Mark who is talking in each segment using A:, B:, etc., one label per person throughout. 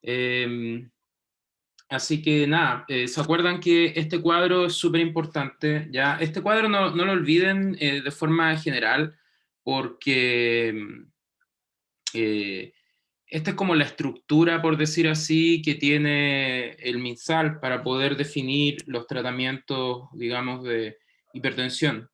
A: Eh, Así que nada, ¿se acuerdan que este cuadro es súper importante? ¿Ya? Este cuadro no lo olviden de forma general, porque eh, esta es como la estructura, por decir así, que tiene el MinSal para poder definir los tratamientos, digamos, de hipertensión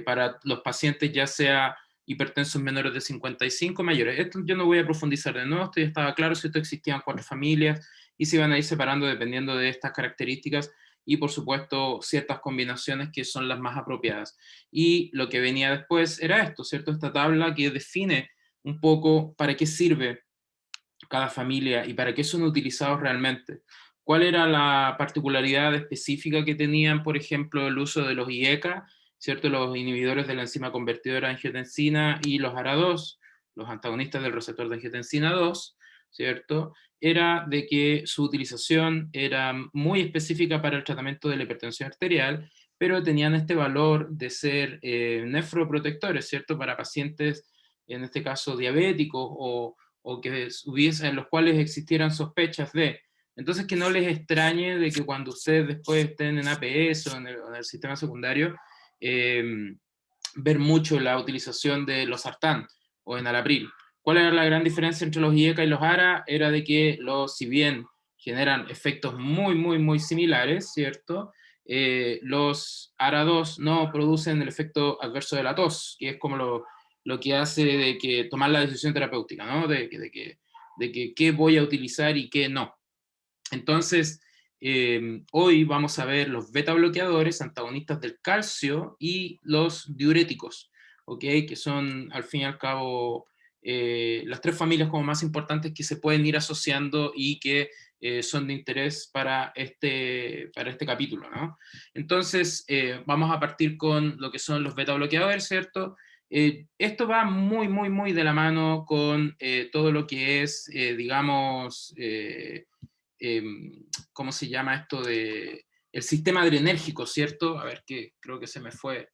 A: para los pacientes, ya sea hipertensos menores de 55 mayores. Esto yo no voy a profundizar de nuevo, esto ya estaba claro si esto existían 4 familias y se iban a ir separando dependiendo de estas características y por supuesto ciertas combinaciones que son las más apropiadas. Y lo que venía después era esto, ¿cierto? Esta tabla que define un poco para qué sirve cada familia y para qué son utilizados realmente. ¿Cuál era la particularidad específica que tenían, por ejemplo, el uso de los IECA, ¿cierto? Los inhibidores de la enzima convertidora de angiotensina y los ARA2, los antagonistas del receptor de angiotensina 2, ¿cierto? Era de que su utilización era muy específica para el tratamiento de la hipertensión arterial, pero tenían este valor de ser nefroprotectores, ¿cierto? Para pacientes, en este caso diabéticos o que hubiese, en los cuales existieran sospechas de. Entonces, que no les extrañe de que cuando ustedes después estén en APS o en el sistema secundario, eh, ver mucho la utilización de los sartán o enalapril. ¿Cuál era la gran diferencia entre los IECA y los ARA? Era de que los, si bien generan efectos muy similares, ¿cierto? Los ARA2 no producen el efecto adverso de la tos, que es como lo que hace de que tomar la decisión terapéutica, ¿no? De que qué voy a utilizar y qué no. Entonces, hoy vamos a ver los beta bloqueadores, antagonistas del calcio y los diuréticos, ¿ok? Que son, al fin y al cabo, las 3 familias como más importantes que se pueden ir asociando y que son de interés para este capítulo, ¿no? Entonces, vamos a partir con lo que son los beta bloqueadores, ¿cierto? Esto va muy de la mano con todo lo que es, digamos, eh, ¿cómo se llama esto de el sistema adrenérgico, ¿cierto? A ver, que creo que se me fue,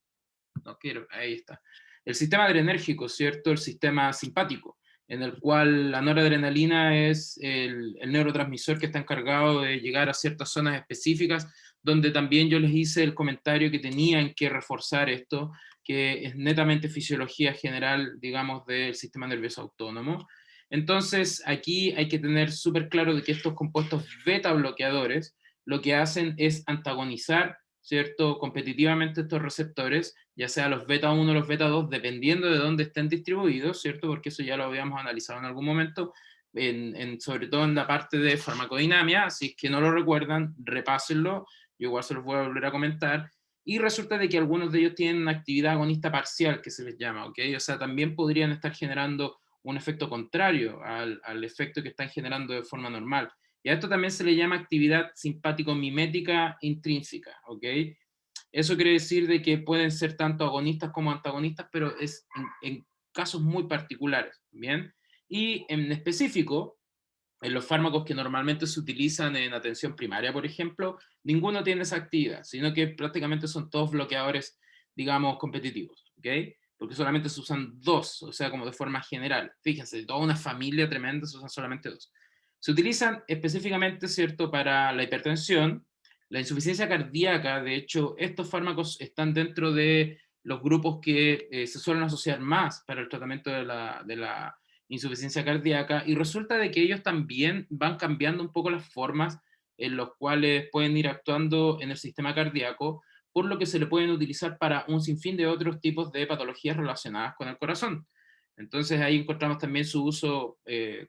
A: no quiero, ahí está. El sistema adrenérgico, ¿cierto? El sistema simpático, en el cual la noradrenalina es el neurotransmisor que está encargado de llegar a ciertas zonas específicas, donde también yo les hice el comentario que tenían que reforzar esto, que es netamente fisiología general, digamos, del sistema nervioso autónomo. Entonces, aquí hay que tener súper claro de que estos compuestos beta bloqueadores lo que hacen es antagonizar, ¿cierto?, competitivamente estos receptores, ya sea los beta 1 o los beta 2, dependiendo de dónde estén distribuidos, ¿cierto?, porque eso ya lo habíamos analizado en algún momento, sobre todo en la parte de farmacodinamia, así es que no lo recuerdan, repásenlo, yo igual se los voy a volver a comentar, y resulta de que algunos de ellos tienen una actividad agonista parcial, que se les llama, ¿ok? O sea, también podrían estar generando un efecto contrario al efecto que están generando de forma normal. Y a esto también se le llama actividad simpático-mimética intrínseca, ¿ok? Eso quiere decir de que pueden ser tanto agonistas como antagonistas, pero es en casos muy particulares, ¿bien? Y en específico, en los fármacos que normalmente se utilizan en atención primaria, por ejemplo, ninguno tiene esa actividad, sino que prácticamente son todos bloqueadores, digamos, competitivos, ¿ok? Porque solamente se usan 2, o sea, como de forma general. Fíjense, de toda una familia tremenda se usan solamente 2. Se utilizan específicamente, ¿cierto?, para la hipertensión, la insuficiencia cardíaca. De hecho, estos fármacos están dentro de los grupos que se suelen asociar más para el tratamiento de la insuficiencia cardíaca, y resulta de que ellos también van cambiando un poco las formas en las cuales pueden ir actuando en el sistema cardíaco, por lo que se le pueden utilizar para un sinfín de otros tipos de patologías relacionadas con el corazón. Entonces ahí encontramos también su uso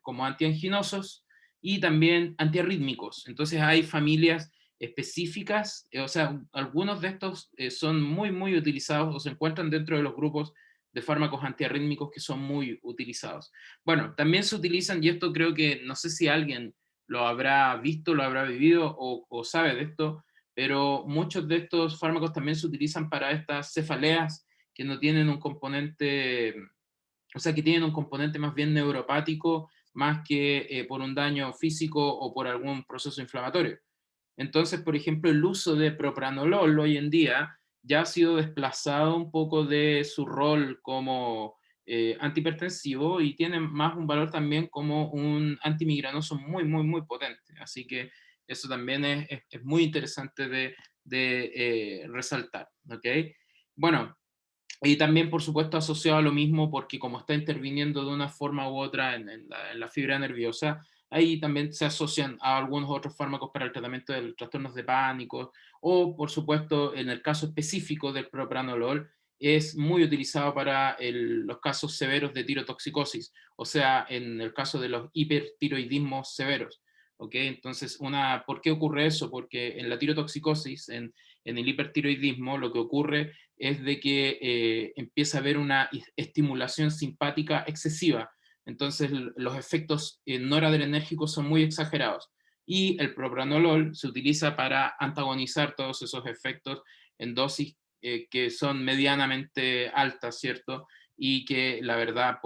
A: como antianginosos y también antiarrítmicos. Entonces hay familias específicas, o sea, algunos de estos son muy utilizados o se encuentran dentro de los grupos de fármacos antiarrítmicos que son muy utilizados. Bueno, también se utilizan, y esto creo que no sé si alguien lo habrá visto, lo habrá vivido o sabe de esto, pero muchos de estos fármacos también se utilizan para estas cefaleas que no tienen un componente, o sea, que tienen un componente más bien neuropático, más que por un daño físico o por algún proceso inflamatorio. Entonces, por ejemplo, el uso de propranolol hoy en día ya ha sido desplazado un poco de su rol como antihipertensivo y tiene más un valor también como un antimigranoso muy, muy, muy potente. Así que eso también es muy interesante de resaltar. ¿Ok? Bueno, y también, por supuesto, asociado a lo mismo, porque como está interviniendo de una forma u otra en la fibra nerviosa, ahí también se asocian a algunos otros fármacos para el tratamiento de los trastornos de pánico, o, por supuesto, en el caso específico del propranolol, es muy utilizado para los casos severos de tirotoxicosis, o sea, en el caso de los hipertiroidismos severos. ¿Ok? Entonces, ¿por qué ocurre eso? Porque en la tirotoxicosis, en el hipertiroidismo, lo que ocurre es de que empieza a haber una estimulación simpática excesiva. Entonces los efectos noradrenérgicos son muy exagerados. Y el propranolol se utiliza para antagonizar todos esos efectos en dosis que son medianamente altas, ¿cierto? Y que la verdad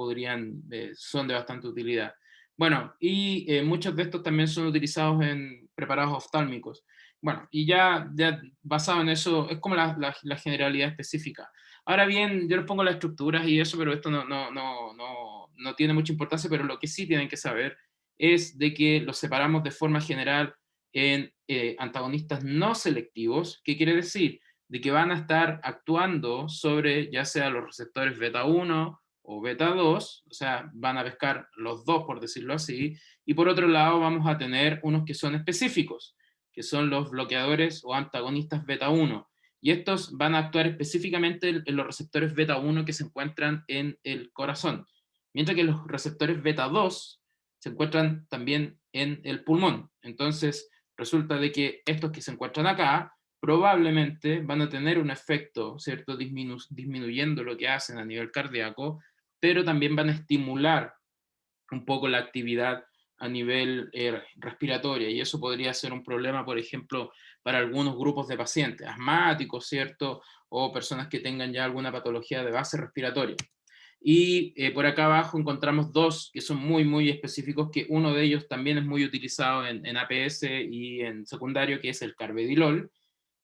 A: son de bastante utilidad. Bueno, y muchos de estos también son utilizados en preparados oftálmicos. Bueno, y ya basado en eso, es como la generalidad específica. Ahora bien, yo les pongo las estructuras y eso, pero esto no tiene mucha importancia, pero lo que sí tienen que saber es de que los separamos de forma general en antagonistas no selectivos. ¿Qué quiere decir? De que van a estar actuando sobre ya sea los receptores beta 1 o beta 2, o sea, van a pescar los dos, por decirlo así, y por otro lado vamos a tener unos que son específicos, que son los bloqueadores o antagonistas beta 1. Y estos van a actuar específicamente en los receptores beta 1 que se encuentran en el corazón, mientras que los receptores beta 2 se encuentran también en el pulmón. Entonces, resulta de que estos que se encuentran acá probablemente van a tener un efecto, ¿cierto? Disminuyendo lo que hacen a nivel cardíaco, pero también van a estimular un poco la actividad a nivel respiratoria, y eso podría ser un problema, por ejemplo, para algunos grupos de pacientes, asmáticos, ¿cierto? O personas que tengan ya alguna patología de base respiratoria. Y por acá abajo encontramos dos que son muy, muy específicos, que uno de ellos también es muy utilizado en APS y en secundario, que es el carvedilol.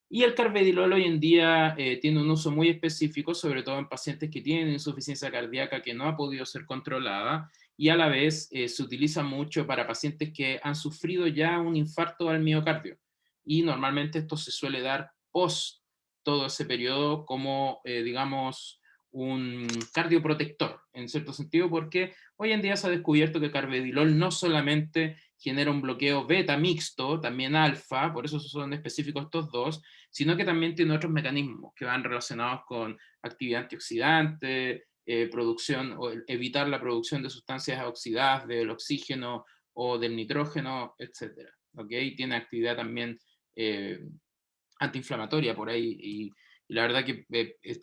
A: Y el carvedilol hoy en día tiene un uso muy específico, sobre todo en pacientes que tienen insuficiencia cardíaca que no ha podido ser controlada, y a la vez se utiliza mucho para pacientes que han sufrido ya un infarto al miocardio. Y normalmente esto se suele dar post todo ese periodo como, digamos, un cardioprotector, en cierto sentido, porque hoy en día se ha descubierto que el carvedilol no solamente genera un bloqueo beta mixto, también alfa, por eso son específicos estos dos, sino que también tiene otros mecanismos que van relacionados con actividad antioxidante, producción o evitar la producción de sustancias oxidadas del oxígeno o del nitrógeno, etcétera. ¿Okay? Tiene actividad también eh, antiinflamatoria por ahí y la verdad que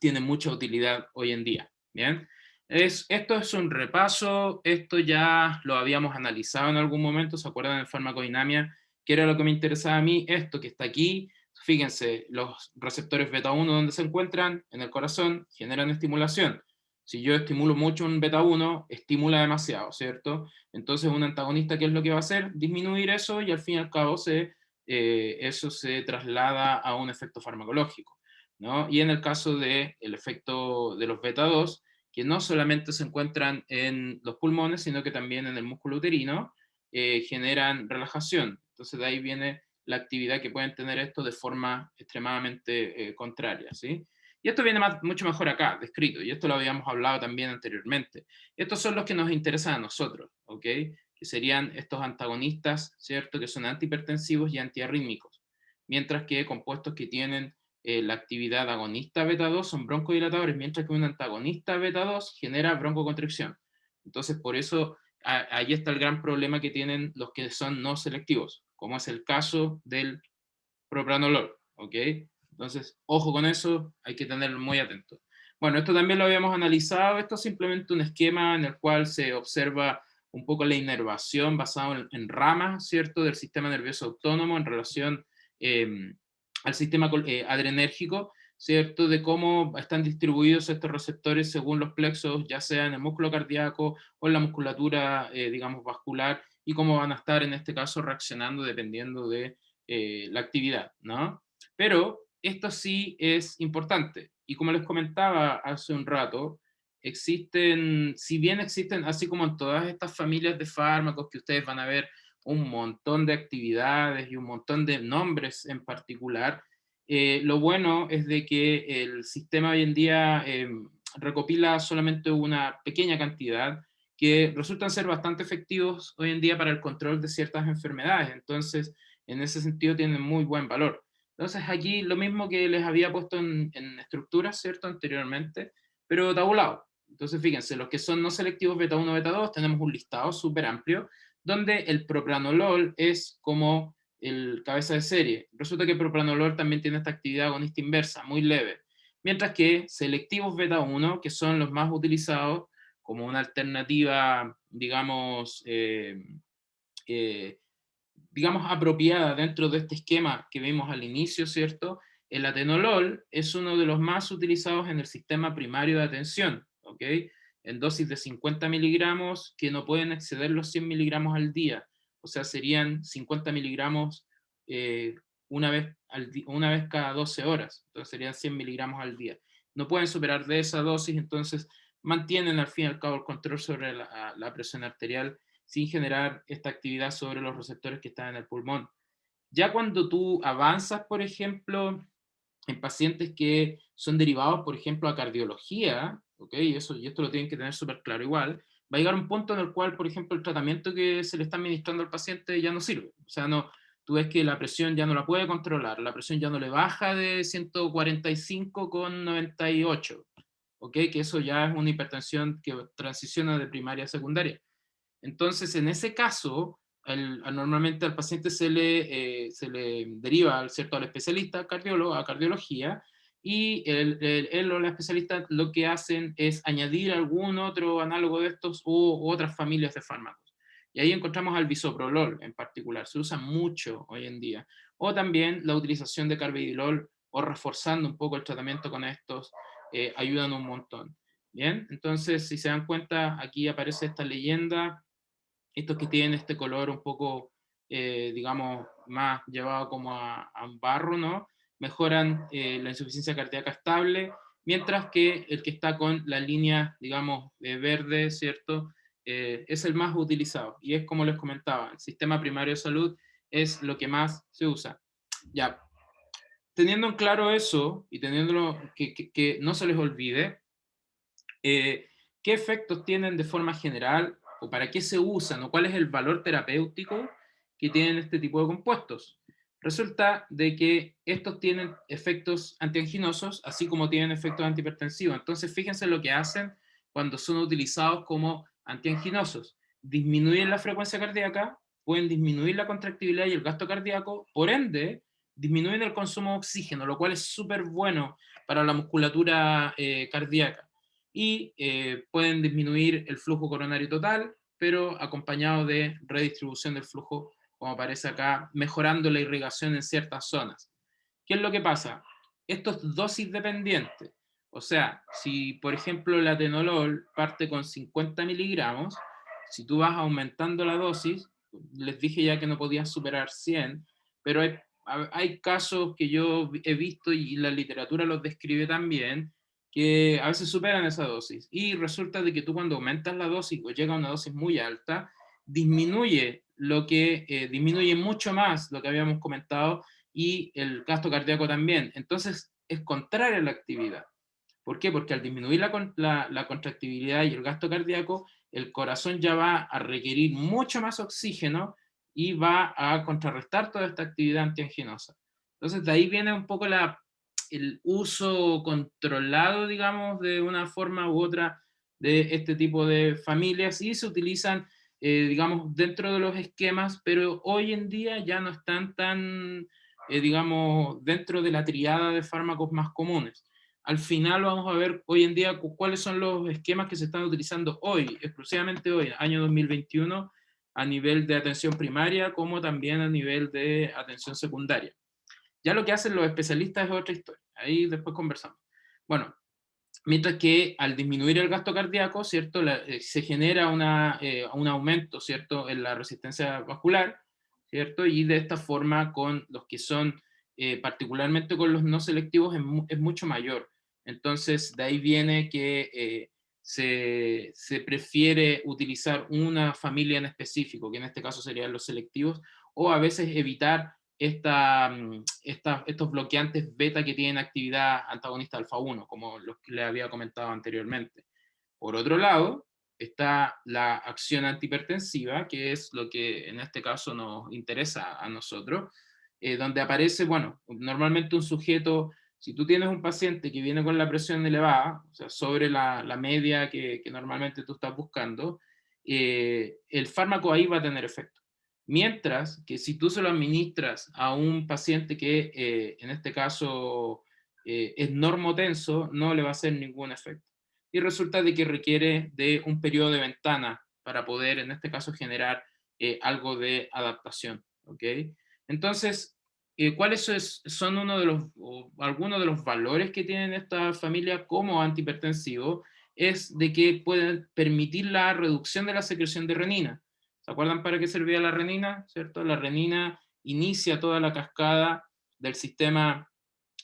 A: tiene mucha utilidad hoy en día. ¿Bien? Esto es un repaso, esto ya lo habíamos analizado en algún momento, ¿se acuerdan de farmacodinamia? ¿Qué era lo que me interesaba a mí? Esto que está aquí, fíjense, los receptores beta 1 donde se encuentran, en el corazón, generan estimulación. Si yo estimulo mucho un beta 1, estimula demasiado, ¿cierto? Entonces un antagonista, ¿qué es lo que va a hacer? Disminuir eso y al fin y al cabo eso se traslada a un efecto farmacológico, ¿no? Y en el caso del efecto de los beta 2, que no solamente se encuentran en los pulmones, sino que también en el músculo uterino, generan relajación. Entonces de ahí viene la actividad que pueden tener esto de forma extremadamente contraria, ¿sí? Y esto viene mucho mejor acá, descrito, y esto lo habíamos hablado también anteriormente. Estos son los que nos interesan a nosotros, ¿ok? Que serían estos antagonistas, ¿cierto? Que son antihipertensivos y antiarrítmicos. Mientras que compuestos que tienen la actividad agonista beta 2 son broncodilatadores, mientras que un antagonista beta 2 genera broncoconstricción. Entonces, por eso ahí está el gran problema que tienen los que son no selectivos, como es el caso del propranolol, ¿ok? Entonces, ojo con eso, hay que tenerlo muy atento. Bueno, esto también lo habíamos analizado, esto es simplemente un esquema en el cual se observa un poco la inervación basado en ramas, ¿cierto?, del sistema nervioso autónomo en relación al sistema adrenérgico, ¿cierto?, de cómo están distribuidos estos receptores según los plexos, ya sea en el músculo cardíaco o en la musculatura, digamos, vascular, y cómo van a estar en este caso reaccionando dependiendo de la actividad, ¿no? Pero esto sí es importante. Y como les comentaba hace un rato, existen, si bien existen, así como en todas estas familias de fármacos que ustedes van a ver un montón de actividades y un montón de nombres en particular, lo bueno es de que el sistema hoy en día recopila solamente una pequeña cantidad que resultan ser bastante efectivos hoy en día para el control de ciertas enfermedades. Entonces, en ese sentido tienen muy buen valor. Entonces, aquí lo mismo que les había puesto en estructuras, ¿cierto? Anteriormente, pero tabulado. Entonces, fíjense, los que son no selectivos beta 1, beta 2, tenemos un listado súper amplio, donde el propranolol es como el cabeza de serie. Resulta que el propranolol también tiene esta actividad agonista inversa, muy leve. Mientras que selectivos beta 1, que son los más utilizados como una alternativa, digamos, eh, digamos, apropiada dentro de este esquema que vimos al inicio, ¿cierto? El atenolol es uno de los más utilizados en el sistema primario de atención, ¿ok? En dosis de 50 miligramos que no pueden exceder los 100 miligramos al día, o sea, serían 50 miligramos eh, una vez cada 12 horas, entonces serían 100 miligramos al día. No pueden superar de esa dosis, entonces mantienen al fin y al cabo el control sobre la presión arterial sin generar esta actividad sobre los receptores que están en el pulmón. Ya cuando tú avanzas, por ejemplo, en pacientes que son derivados, por ejemplo, a cardiología, ¿ok? Y esto lo tienen que tener súper claro igual, va a llegar un punto en el cual, por ejemplo, el tratamiento que se le está administrando al paciente ya no sirve. O sea, no, tú ves que la presión ya no la puede controlar, la presión ya no le baja de 145,98, ¿ok? Que eso ya es una hipertensión que transiciona de primaria a secundaria. Entonces, en ese caso, normalmente al paciente se le deriva ¿cierto? Al especialista cardiólogo, a cardiología, y él o la especialista lo que hacen es añadir algún otro análogo de estos u otras familias de fármacos. Y ahí encontramos al bisoprolol en particular, se usa mucho hoy en día. O también la utilización de carvedilol o reforzando un poco el tratamiento con estos, ayudan un montón. Bien, entonces si se dan cuenta, aquí aparece esta leyenda, estos que tienen este color un poco, digamos, más llevado como a un barro, ¿no? Mejoran la insuficiencia cardíaca estable, mientras que el que está con la línea, digamos, verde, ¿cierto? Es el más utilizado. Y es como les comentaba, el sistema primario de salud es lo que más se usa. Ya, teniendo en claro eso y teniéndolo que no se les olvide, eh, ¿qué efectos tienen de forma general o para qué se usan o cuál es el valor terapéutico que tienen este tipo de compuestos? Resulta de que estos tienen efectos antianginosos, así como tienen efectos antihipertensivos. Entonces, fíjense lo que hacen cuando son utilizados como antianginosos. Disminuyen la frecuencia cardíaca, pueden disminuir la contractibilidad y el gasto cardíaco, por ende, disminuyen el consumo de oxígeno, lo cual es súper bueno para la musculatura cardíaca y pueden disminuir el flujo coronario total, pero acompañado de redistribución del flujo, como aparece acá, mejorando la irrigación en ciertas zonas. ¿Qué es lo que pasa? Esto es dosis dependiente. O sea, si por ejemplo el atenolol parte con 50 miligramos, si tú vas aumentando la dosis, les dije ya que no podías superar 100, pero hay casos que yo he visto y la literatura los describe también, que a veces superan esa dosis. Y resulta de que tú cuando aumentas la dosis o llega a una dosis muy alta, disminuye mucho más lo que habíamos comentado y el gasto cardíaco también. Entonces es contraria la actividad. ¿Por qué? Porque al disminuir la contractibilidad y el gasto cardíaco, el corazón ya va a requerir mucho más oxígeno y va a contrarrestar toda esta actividad antianginosa. Entonces, de ahí viene un poco el uso controlado, digamos, de una forma u otra de este tipo de familias y se utilizan, digamos, dentro de los esquemas, pero hoy en día ya no están tan, digamos, dentro de la triada de fármacos más comunes. Al final vamos a ver hoy en día cuáles son los esquemas que se están utilizando hoy, exclusivamente hoy, año 2021, a nivel de atención primaria como también a nivel de atención secundaria. Ya lo que hacen los especialistas es otra historia, ahí después conversamos. Bueno, mientras que al disminuir el gasto cardíaco, ¿cierto? Se genera un aumento, ¿cierto? En la resistencia vascular, ¿cierto? Y de esta forma con los que son, particularmente con los no selectivos, es mucho mayor. Entonces, de ahí viene que se prefiere utilizar una familia en específico, que en este caso serían los selectivos, o a veces evitar estos bloqueantes beta que tienen actividad antagonista alfa 1, como los que le había comentado anteriormente. Por otro lado, está la acción antihipertensiva, que es lo que en este caso nos interesa a nosotros, donde aparece, bueno, normalmente un sujeto, si tú tienes un paciente que viene con la presión elevada, o sea, sobre la media que normalmente tú estás buscando, el fármaco ahí va a tener efecto. Mientras que si tú se lo administras a un paciente que en este caso es normotenso, no le va a hacer ningún efecto. Y resulta de que requiere de un periodo de ventana para poder, en este caso, generar algo de adaptación. ¿Ok? Entonces, ¿cuáles son uno de los, o algunos de los valores que tienen esta familia como antihipertensivo? Es de que pueden permitir la reducción de la secreción de renina. ¿Se acuerdan para qué servía la renina? ¿Cierto? La renina inicia toda la cascada del sistema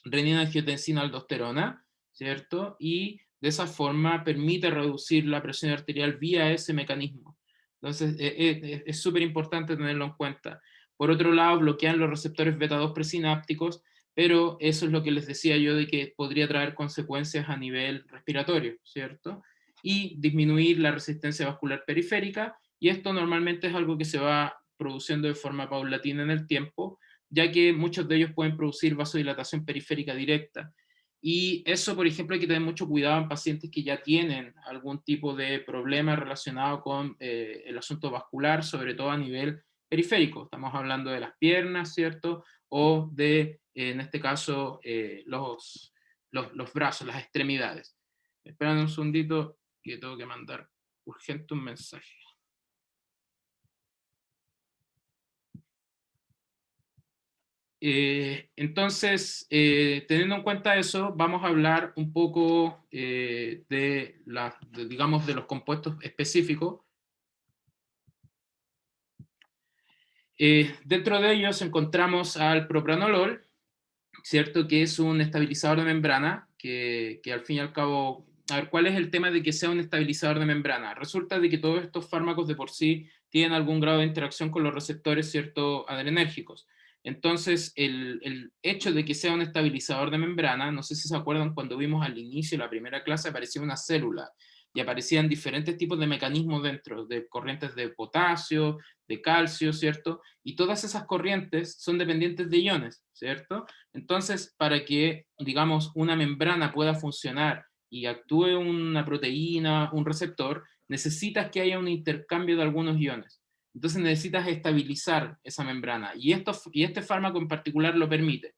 A: renina-angiotensina-aldosterona, ¿cierto? Y de esa forma permite reducir la presión arterial vía ese mecanismo. Entonces, es súper importante tenerlo en cuenta. Por otro lado, bloquean los receptores beta-2 presinápticos, pero eso es lo que les decía yo de que podría traer consecuencias a nivel respiratorio, ¿cierto? Y disminuir la resistencia vascular periférica, y esto normalmente es algo que se va produciendo de forma paulatina en el tiempo, ya que muchos de ellos pueden producir vasodilatación periférica directa. Y eso, por ejemplo, hay que tener mucho cuidado en pacientes que ya tienen algún tipo de problema relacionado con el asunto vascular, sobre todo a nivel periférico. Estamos hablando de las piernas, ¿cierto? O de, en este caso, los brazos, las extremidades. Esperen un segundito que tengo que mandar urgente un mensaje. Entonces, teniendo en cuenta eso, vamos a hablar un poco digamos, de los compuestos específicos. Dentro de ellos encontramos al propranolol, ¿cierto? Que es un estabilizador de membrana, que al fin y al cabo, a ver, ¿cuál es el tema de que sea un estabilizador de membrana? Resulta de que todos estos fármacos de por sí tienen algún grado de interacción con los receptores, ¿cierto? Adrenérgicos. Entonces, el hecho de que sea un estabilizador de membrana, no sé si se acuerdan cuando vimos al inicio de la primera clase, aparecía una célula y aparecían diferentes tipos de mecanismos dentro, de corrientes de potasio, de calcio, ¿cierto? Y todas esas corrientes son dependientes de iones, ¿cierto? Entonces, para que, digamos, una membrana pueda funcionar y actúe una proteína, un receptor, necesitas que haya un intercambio de algunos iones. Entonces necesitas estabilizar esa membrana y este fármaco en particular lo permite.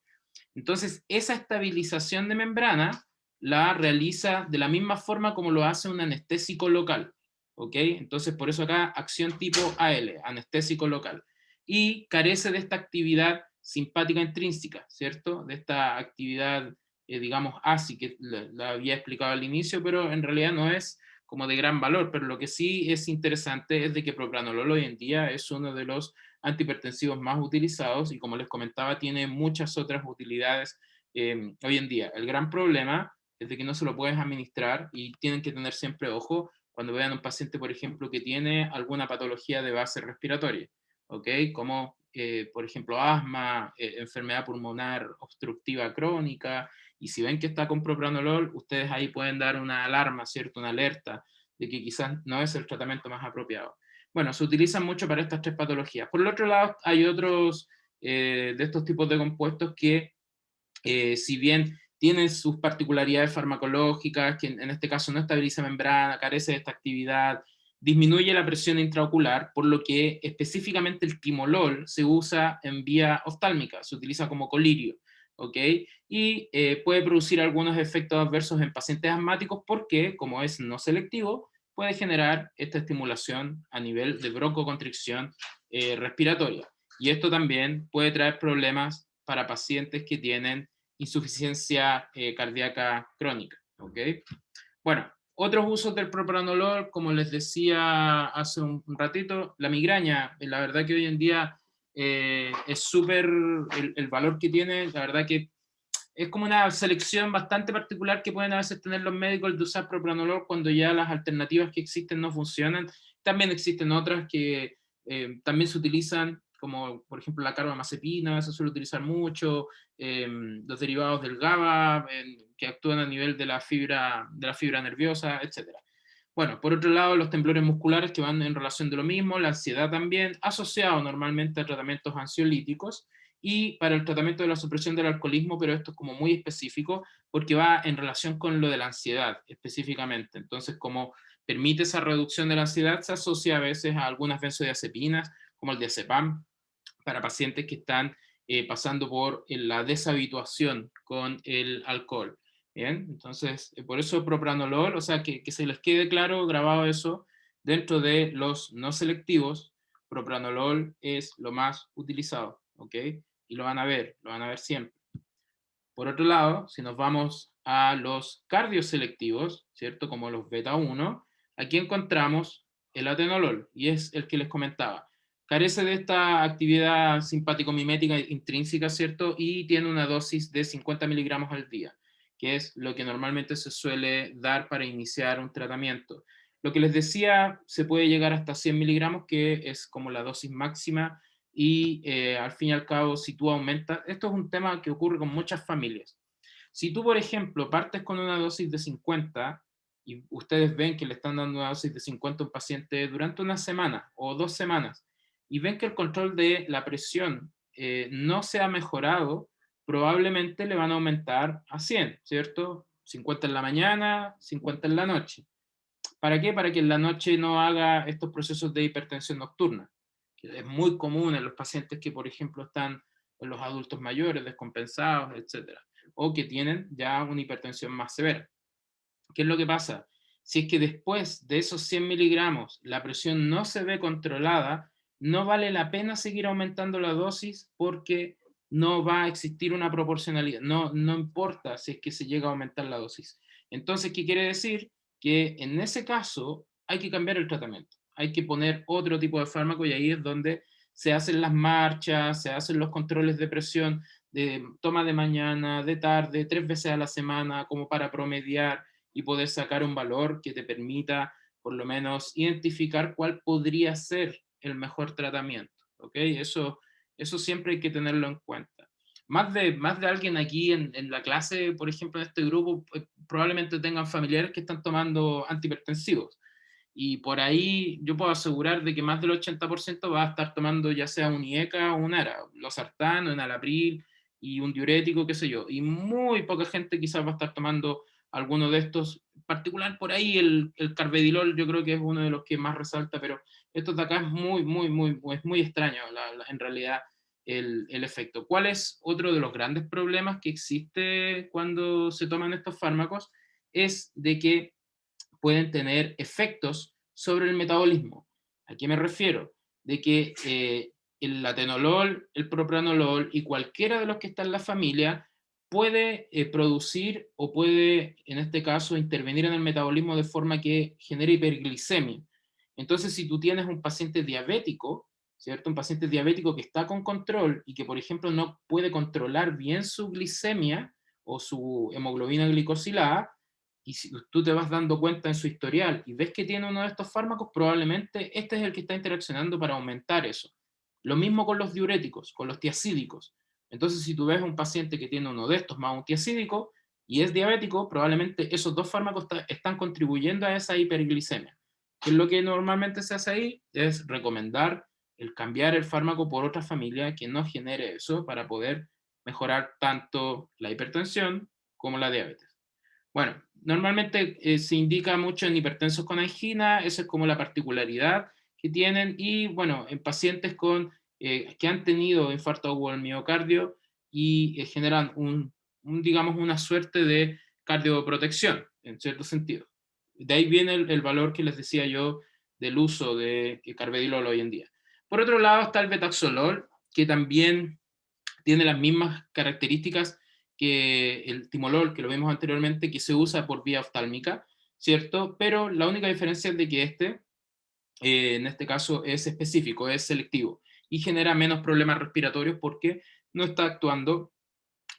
A: Entonces, esa estabilización de membrana la realiza de la misma forma como lo hace un anestésico local. ¿Ok? Entonces, por eso acá, acción tipo AL, anestésico local. Y carece de esta actividad simpática intrínseca, ¿cierto? De esta actividad, digamos, ASI, que la había explicado al inicio, pero en realidad no es como de gran valor. Pero lo que sí es interesante es de que propranolol hoy en día es uno de los antihipertensivos más utilizados y como les comentaba tiene muchas otras utilidades hoy en día. El gran problema es de que no se lo puedes administrar y tienen que tener siempre ojo cuando vean a un paciente, por ejemplo, que tiene alguna patología de base respiratoria, ¿ok? Como, por ejemplo, asma, enfermedad pulmonar obstructiva crónica, y si ven que está con propranolol, ustedes ahí pueden dar una alarma, ¿cierto? Una alerta de que quizás no es el tratamiento más apropiado. Bueno, se utilizan mucho para estas tres patologías. Por el otro lado, hay otros de estos tipos de compuestos que, si bien tienen sus particularidades farmacológicas, que en este caso no estabiliza membrana, carece de esta actividad, disminuye la presión intraocular, por lo que específicamente el timolol se usa en vía oftálmica, se utiliza como colirio, ¿ok? Y puede producir algunos efectos adversos en pacientes asmáticos porque, como es no selectivo, puede generar esta estimulación a nivel de broncoconstricción respiratoria. Y esto también puede traer problemas para pacientes que tienen insuficiencia cardíaca crónica. ¿Ok? Bueno, otros usos del propranolol, como les decía hace un ratito, la migraña, la verdad que hoy en día es súper, el valor que tiene, la verdad que es como una selección bastante particular que pueden a veces tener los médicos de usar propranolol cuando ya las alternativas que existen no funcionan. También existen otras que también se utilizan, como por ejemplo la carbamazepina, se suele utilizar mucho, los derivados del GABA, que actúan a nivel de la fibra nerviosa, etcétera. Bueno, por otro lado, los temblores musculares que van en relación de lo mismo, la ansiedad también, asociado normalmente a tratamientos ansiolíticos, y para el tratamiento de la supresión del alcoholismo, pero esto es como muy específico, porque va en relación con lo de la ansiedad específicamente. Entonces, como permite esa reducción de la ansiedad, se asocia a veces a algunas benzodiazepinas, como el diazepam, para pacientes que están pasando por la deshabituación con el alcohol. Bien, entonces, por eso propranolol, o sea, que se les quede claro, grabado eso, dentro de los no selectivos, propranolol es lo más utilizado, ¿ok? Y lo van a ver siempre. Por otro lado, si nos vamos a los cardioselectivos, ¿cierto? Como los beta 1, aquí encontramos el atenolol, y es el que les comentaba. Carece de esta actividad simpático-mimética intrínseca, ¿cierto? Y tiene una dosis de 50 miligramos al día, que es lo que normalmente se suele dar para iniciar un tratamiento. Lo que les decía, se puede llegar hasta 100 miligramos, que es como la dosis máxima, y al fin y al cabo, si tú aumentas, esto es un tema que ocurre con muchas familias. Si tú, por ejemplo, partes con una dosis de 50 y ustedes ven que le están dando una dosis de 50 a un paciente durante una semana o 2 semanas y ven que el control de la presión no se ha mejorado, probablemente le van a aumentar a 100, ¿cierto? 50 en la mañana, 50 en la noche. ¿Para qué? Para que en la noche no haga estos procesos de hipertensión nocturna, que es muy común en los pacientes que, por ejemplo, están en los adultos mayores, descompensados, etcétera, o que tienen ya una hipertensión más severa. ¿Qué es lo que pasa? Si es que después de esos 100 miligramos la presión no se ve controlada, no vale la pena seguir aumentando la dosis porque no va a existir una proporcionalidad. No, no importa si es que se llega a aumentar la dosis. Entonces, ¿qué quiere decir? Que en ese caso hay que cambiar el tratamiento. Hay que poner otro tipo de fármaco y ahí es donde se hacen las marchas, se hacen los controles de presión de toma de mañana, de tarde, 3 veces a la semana, como para promediar y poder sacar un valor que te permita por lo menos identificar cuál podría ser el mejor tratamiento. ¿Ok? Eso siempre hay que tenerlo en cuenta. Más de alguien aquí en la clase, por ejemplo, en este grupo, probablemente tengan familiares que están tomando antihipertensivos. Y por ahí yo puedo asegurar de que más del 80% va a estar tomando ya sea un IECA o un ARA, losartán, un enalapril y un diurético, qué sé yo. Y muy poca gente quizás va a estar tomando alguno de estos. En particular por ahí el carvedilol yo creo que es uno de los que más resalta, pero estos de acá es muy extraño en realidad el efecto. ¿Cuál es otro de los grandes problemas que existe cuando se toman estos fármacos? Es de que pueden tener efectos sobre el metabolismo. ¿A qué me refiero? De que el atenolol, el propranolol y cualquiera de los que está en la familia puede producir o puede, en este caso, intervenir en el metabolismo de forma que genere hiperglicemia. Entonces, si tú tienes un paciente diabético, ¿cierto? Un paciente diabético que está con control y que, por ejemplo, no puede controlar bien su glicemia o su hemoglobina glicosilada, y si tú te vas dando cuenta en su historial y ves que tiene uno de estos fármacos, probablemente este es el que está interaccionando para aumentar eso. Lo mismo con los diuréticos, con los tiacídicos. Entonces, si tú ves un paciente que tiene uno de estos más un tiacídico y es diabético, probablemente esos dos fármacos están contribuyendo a esa hiperglicemia. ¿Qué es lo que normalmente se hace ahí? Es recomendar el cambiar el fármaco por otra familia que no genere eso para poder mejorar tanto la hipertensión como la diabetes. Bueno, normalmente se indica mucho en hipertensos con angina, esa es como la particularidad que tienen, y bueno, en pacientes que han tenido infarto agudo del miocardio y generan digamos, una suerte de cardioprotección, en cierto sentido. De ahí viene el valor que les decía yo del uso de carvedilol hoy en día. Por otro lado está el betaxolol, que también tiene las mismas características que el timolol, que lo vimos anteriormente, que se usa por vía oftálmica, ¿cierto? Pero la única diferencia es de que en este caso, es específico, es selectivo, y genera menos problemas respiratorios porque no está actuando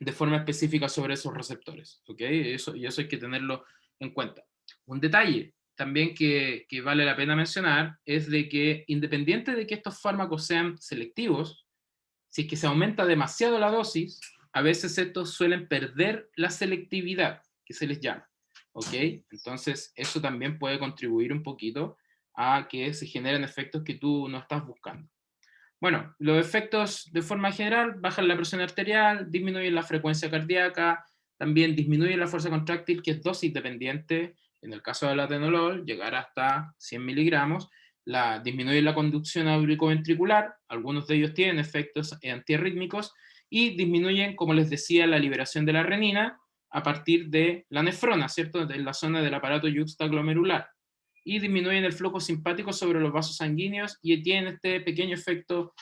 A: de forma específica sobre esos receptores, ¿ok? Y eso hay que tenerlo en cuenta. Un detalle también que vale la pena mencionar es de que, independiente de que estos fármacos sean selectivos, si es que se aumenta demasiado la dosis, a veces estos suelen perder la selectividad, que se les llama, ¿ok? Entonces, eso también puede contribuir un poquito a que se generen efectos que tú no estás buscando. Bueno, los efectos de forma general bajan la presión arterial, disminuyen la frecuencia cardíaca, también disminuyen la fuerza contráctil, que es dosis dependiente. En el caso del atenolol, llegar hasta 100 miligramos, disminuye la conducción auriculoventricular, algunos de ellos tienen efectos antiarrítmicos, y disminuyen, como les decía, la liberación de la renina a partir de la nefrona, ¿cierto? De la zona del aparato yuxtaglomerular, y disminuyen el flujo simpático sobre los vasos sanguíneos y tienen este pequeño efecto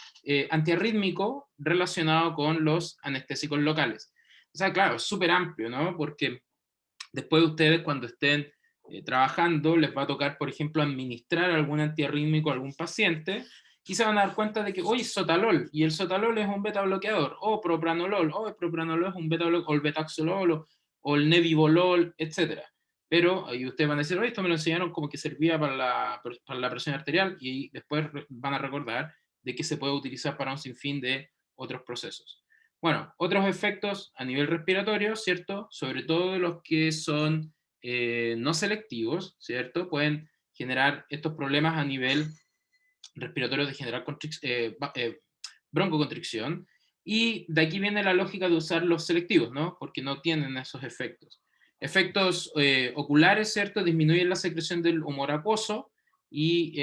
A: antiarrítmico relacionado con los anestésicos locales. O sea, claro, es súper amplio, ¿no? Porque después ustedes, cuando estén trabajando, les va a tocar, por ejemplo, administrar algún antiarrítmico a algún paciente, y se van a dar cuenta de que, oye, sotalol, y el sotalol es un beta bloqueador, o propranolol, o el propranolol es un beta bloqueador, o el betaxolol, o el nebivolol, etcétera. Pero ahí ustedes van a decir, oye, esto me lo enseñaron como que servía para la presión arterial, y después van a recordar de que se puede utilizar para un sinfín de otros procesos. Bueno, otros efectos a nivel respiratorio, ¿cierto? Sobre todo los que son no selectivos, ¿cierto? Pueden generar estos problemas a nivel respiratorio de generar broncoconstricción, y de aquí viene la lógica de usar los selectivos, ¿no? Porque no tienen esos efectos. Efectos oculares, ¿cierto? Disminuyen la secreción del humor acuoso, y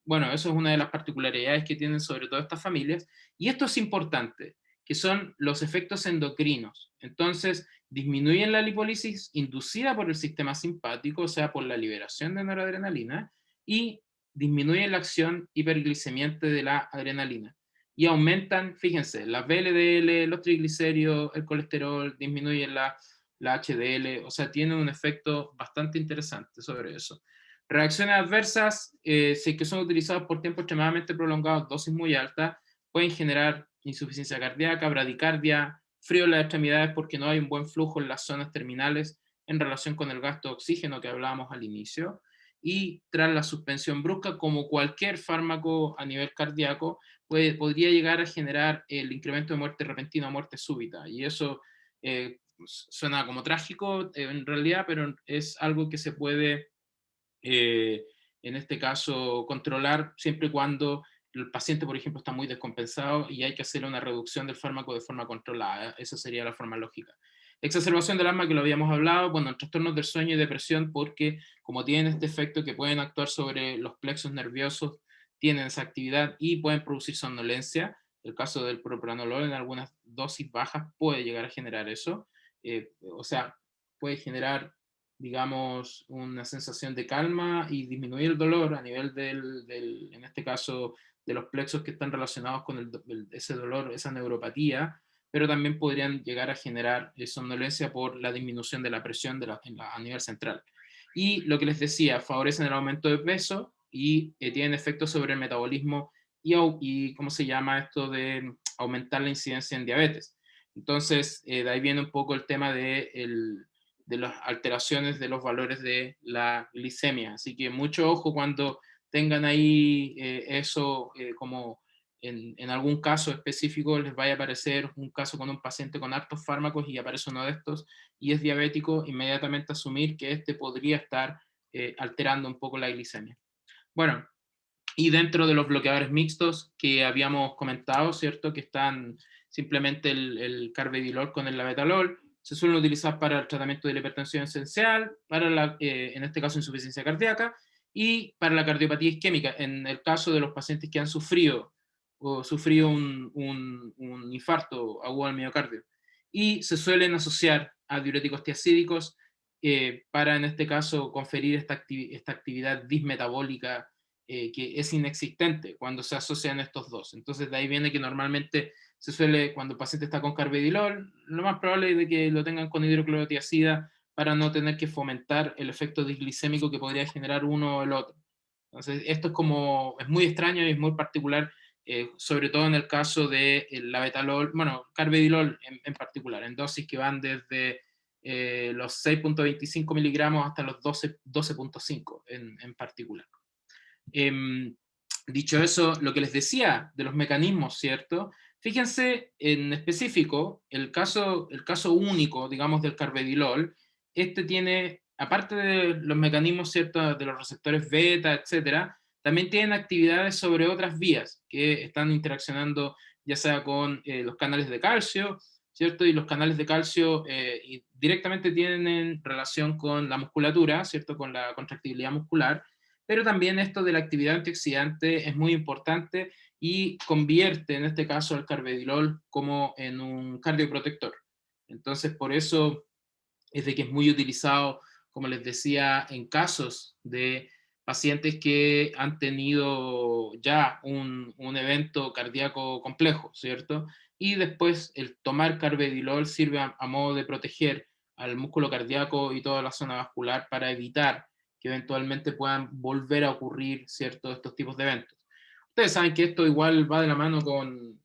A: bueno, eso es una de las particularidades que tienen sobre todo estas familias, y esto es importante, que son los efectos endocrinos. Entonces, disminuyen la lipólisis inducida por el sistema simpático, o sea, por la liberación de noradrenalina, y disminuyen la acción hiperglicemiante de la adrenalina. Y aumentan, fíjense, las VLDL, los triglicéridos, el colesterol, disminuyen la HDL, o sea, tienen un efecto bastante interesante sobre eso. Reacciones adversas, si que son utilizados por tiempo extremadamente prolongado, dosis muy altas, pueden generar insuficiencia cardíaca, bradicardia, frío en las extremidades porque no hay un buen flujo en las zonas terminales en relación con el gasto de oxígeno que hablábamos al inicio, y tras la suspensión brusca, como cualquier fármaco a nivel cardíaco, podría llegar a generar el incremento de muerte repentina o muerte súbita, y eso suena como trágico en realidad, pero es algo que se puede en este caso controlar siempre y cuando el paciente, por ejemplo, está muy descompensado y hay que hacer una reducción del fármaco de forma controlada. Esa sería la forma lógica. Exacerbación del asma, que lo habíamos hablado, bueno, en trastornos del sueño y depresión, porque como tienen este efecto que pueden actuar sobre los plexos nerviosos, tienen esa actividad y pueden producir somnolencia. El caso del propranolol en algunas dosis bajas puede llegar a generar eso. O sea, puede generar, digamos, una sensación de calma y disminuir el dolor a nivel en este caso, de los plexos que están relacionados con ese dolor, esa neuropatía, pero también podrían llegar a generar somnolencia por la disminución de la presión a nivel central. Y lo que les decía, favorecen el aumento de peso y tienen efectos sobre el metabolismo y ¿cómo se llama esto de aumentar la incidencia en diabetes? Entonces, de ahí viene un poco el tema de las alteraciones de los valores de la glicemia. Así que mucho ojo cuando tengan ahí eso como en algún caso específico les vaya a aparecer un caso con un paciente con hartos fármacos y aparece uno de estos y es diabético, inmediatamente asumir que este podría estar alterando un poco la glicemia. Bueno, y dentro de los bloqueadores mixtos que habíamos comentado, ¿cierto? Que están simplemente el carvedilol con el labetalol, se suelen utilizar para el tratamiento de la hipertensión esencial, para en este caso insuficiencia cardíaca, y para la cardiopatía isquémica, en el caso de los pacientes que han sufrido un infarto agudo al miocardio. Y se suelen asociar a diuréticos tiacídicos para, en este caso, conferir esta actividad dismetabólica que es inexistente cuando se asocian estos dos. Entonces de ahí viene que normalmente se suele, cuando el paciente está con carvedilol, lo más probable es de que lo tengan con hidroclorotiazida para no tener que fomentar el efecto disglicémico que podría generar uno o el otro. Entonces esto es muy extraño y es muy particular sobre todo en el caso de la betalol, bueno, carvedilol en particular, en dosis que van desde los 6,25 miligramos hasta los 12,5 en particular. Dicho eso, lo que les decía de los mecanismos, ¿cierto? Fíjense en específico, el caso único, digamos, del carvedilol, este tiene, aparte de los mecanismos, ¿cierto?, de los receptores beta, etcétera, también tienen actividades sobre otras vías que están interaccionando ya sea con los canales de calcio, ¿cierto? Y los canales de calcio directamente tienen relación con la musculatura, ¿cierto? Con la contractibilidad muscular, pero también esto de la actividad antioxidante es muy importante y convierte en este caso al carvedilol como en un cardioprotector. Entonces, por eso es de que es muy utilizado, como les decía, en casos de pacientes que han tenido ya un evento cardíaco complejo, ¿cierto? Y después el tomar carvedilol sirve a modo de proteger al músculo cardíaco y toda la zona vascular para evitar que eventualmente puedan volver a ocurrir, ¿cierto?, estos tipos de eventos. Ustedes saben que esto igual va de la mano con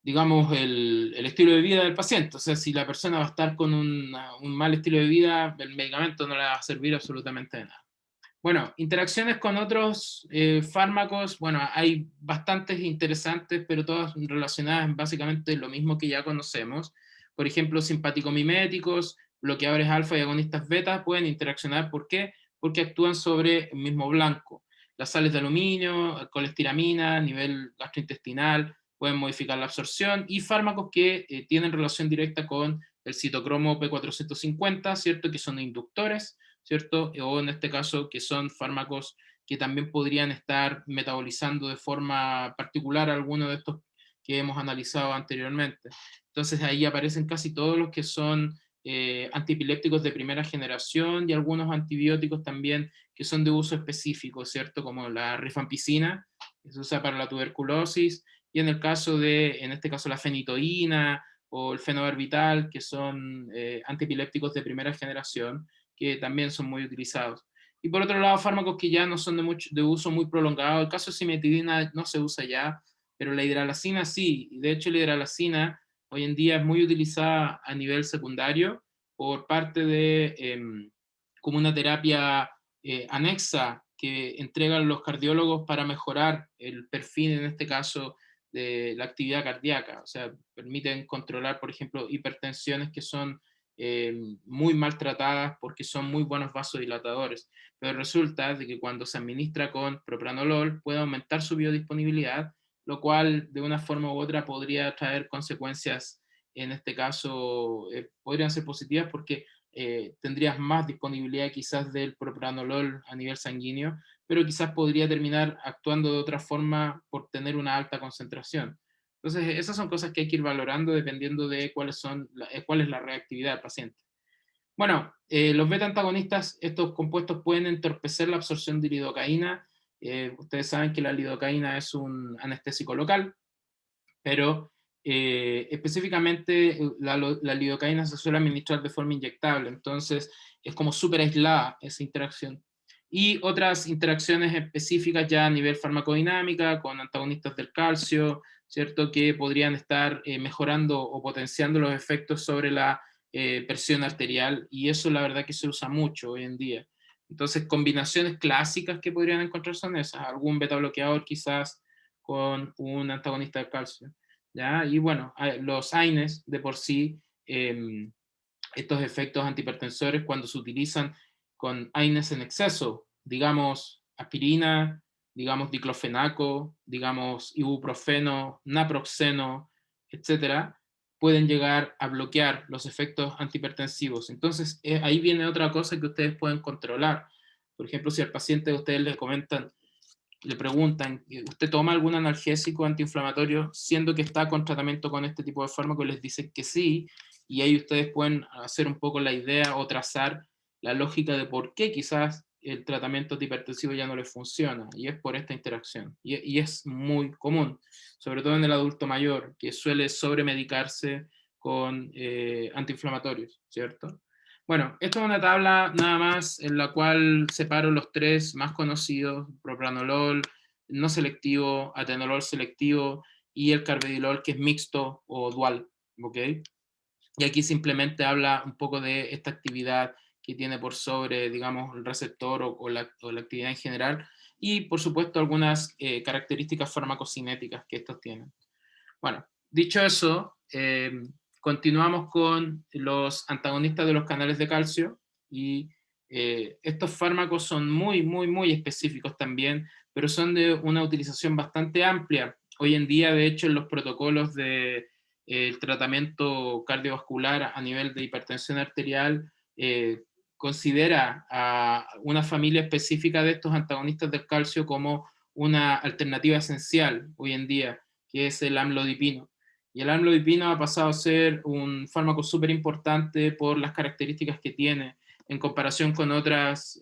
A: digamos, el estilo de vida del paciente. O sea, si la persona va a estar con un mal estilo de vida, el medicamento no le va a servir absolutamente de nada. Bueno, interacciones con otros fármacos, bueno, hay bastantes interesantes, pero todas relacionadas básicamente lo mismo que ya conocemos. Por ejemplo, simpático-miméticos, bloqueadores alfa y agonistas beta pueden interaccionar. ¿Por qué? Porque actúan sobre el mismo blanco. Las sales de aluminio, colestiramina, nivel gastrointestinal, pueden modificar la absorción, y fármacos que tienen relación directa con el citocromo P450, ¿cierto? Que son inductores, ¿cierto? O en este caso, que son fármacos que también podrían estar metabolizando de forma particular algunos de estos que hemos analizado anteriormente. Entonces ahí aparecen casi todos los que son antiepilépticos de primera generación y algunos antibióticos también que son de uso específico, ¿cierto? Como la rifampicina, que se usa para la tuberculosis, y en el caso de, en este caso, la fenitoína o el fenobarbital, que son antiepilépticos de primera generación, que también son muy utilizados. Y por otro lado, fármacos que ya no son de uso muy prolongado. El caso de cimetidina no se usa ya, pero la hidralacina sí. Y de hecho la hidralacina hoy en día es muy utilizada a nivel secundario por parte de, como una terapia anexa que entregan los cardiólogos para mejorar el perfil, en este caso, de la actividad cardíaca. O sea, permiten controlar, por ejemplo, hipertensiones que son muy maltratadas porque son muy buenos vasodilatadores. Pero resulta de que cuando se administra con propranolol puede aumentar su biodisponibilidad, lo cual de una forma u otra podría traer consecuencias, en este caso, podrían ser positivas porque tendrías más disponibilidad quizás del propranolol a nivel sanguíneo, pero quizás podría terminar actuando de otra forma por tener una alta concentración. Entonces, esas son cosas que hay que ir valorando dependiendo de cuál es la reactividad del paciente. Bueno, los beta-antagonistas, estos compuestos pueden entorpecer la absorción de lidocaína. Ustedes saben que la lidocaína es un anestésico local, pero específicamente la lidocaína se suele administrar de forma inyectable, entonces es como súper aislada esa interacción. Y otras interacciones específicas ya a nivel farmacodinámica, con antagonistas del calcio, ¿cierto? Que podrían estar mejorando o potenciando los efectos sobre la presión arterial, y eso la verdad que se usa mucho hoy en día. Entonces, combinaciones clásicas que podrían encontrar son esas, algún beta bloqueador quizás con un antagonista del calcio, ¿ya? Y bueno, los AINES de por sí, estos efectos antihipertensores cuando se utilizan con AINES en exceso, digamos aspirina, digamos diclofenaco, digamos ibuprofeno, naproxeno, etcétera, pueden llegar a bloquear los efectos antihipertensivos. Entonces, ahí viene otra cosa que ustedes pueden controlar. Por ejemplo, si al paciente ustedes le comentan, le preguntan, ¿usted toma algún analgésico antiinflamatorio siendo que está con tratamiento con este tipo de fármaco? Les dicen que sí, y ahí ustedes pueden hacer un poco la idea o trazar la lógica de por qué quizás el tratamiento antihipertensivo ya no les funciona, y es por esta interacción. Y es muy común, sobre todo en el adulto mayor, que suele sobremedicarse con antiinflamatorios, ¿cierto? Bueno, esto es una tabla nada más en la cual separo los tres más conocidos, propranolol, no selectivo, atenolol selectivo, y el carvedilol, que es mixto o dual, ¿ok? Y aquí simplemente habla un poco de esta actividad que tiene por sobre, digamos, el receptor o la actividad en general, y por supuesto algunas características farmacocinéticas que estos tienen. Bueno, dicho eso, continuamos con los antagonistas de los canales de calcio, y estos fármacos son muy, muy, muy específicos también, pero son de una utilización bastante amplia. Hoy en día, de hecho, en los protocolos de tratamiento cardiovascular a nivel de hipertensión arterial, considera a una familia específica de estos antagonistas del calcio como una alternativa esencial hoy en día, que es el amlodipino. Y el amlodipino ha pasado a ser un fármaco súper importante por las características que tiene en comparación con otras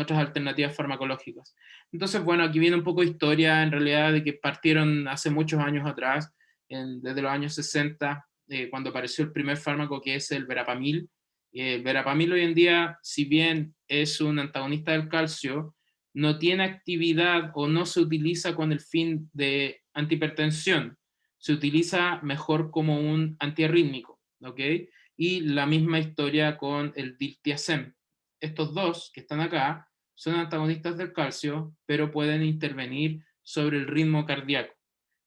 A: alternativas farmacológicas. Entonces, bueno, aquí viene un poco de historia, en realidad, de que partieron hace muchos años atrás, desde los años 60, cuando apareció el primer fármaco, que es el verapamil. Verapamil hoy en día, si bien es un antagonista del calcio, no tiene actividad o no se utiliza con el fin de antihipertensión, se utiliza mejor como un antiarrítmico, ¿ok? Y la misma historia con el diltiazem. Estos dos que están acá son antagonistas del calcio, pero pueden intervenir sobre el ritmo cardíaco.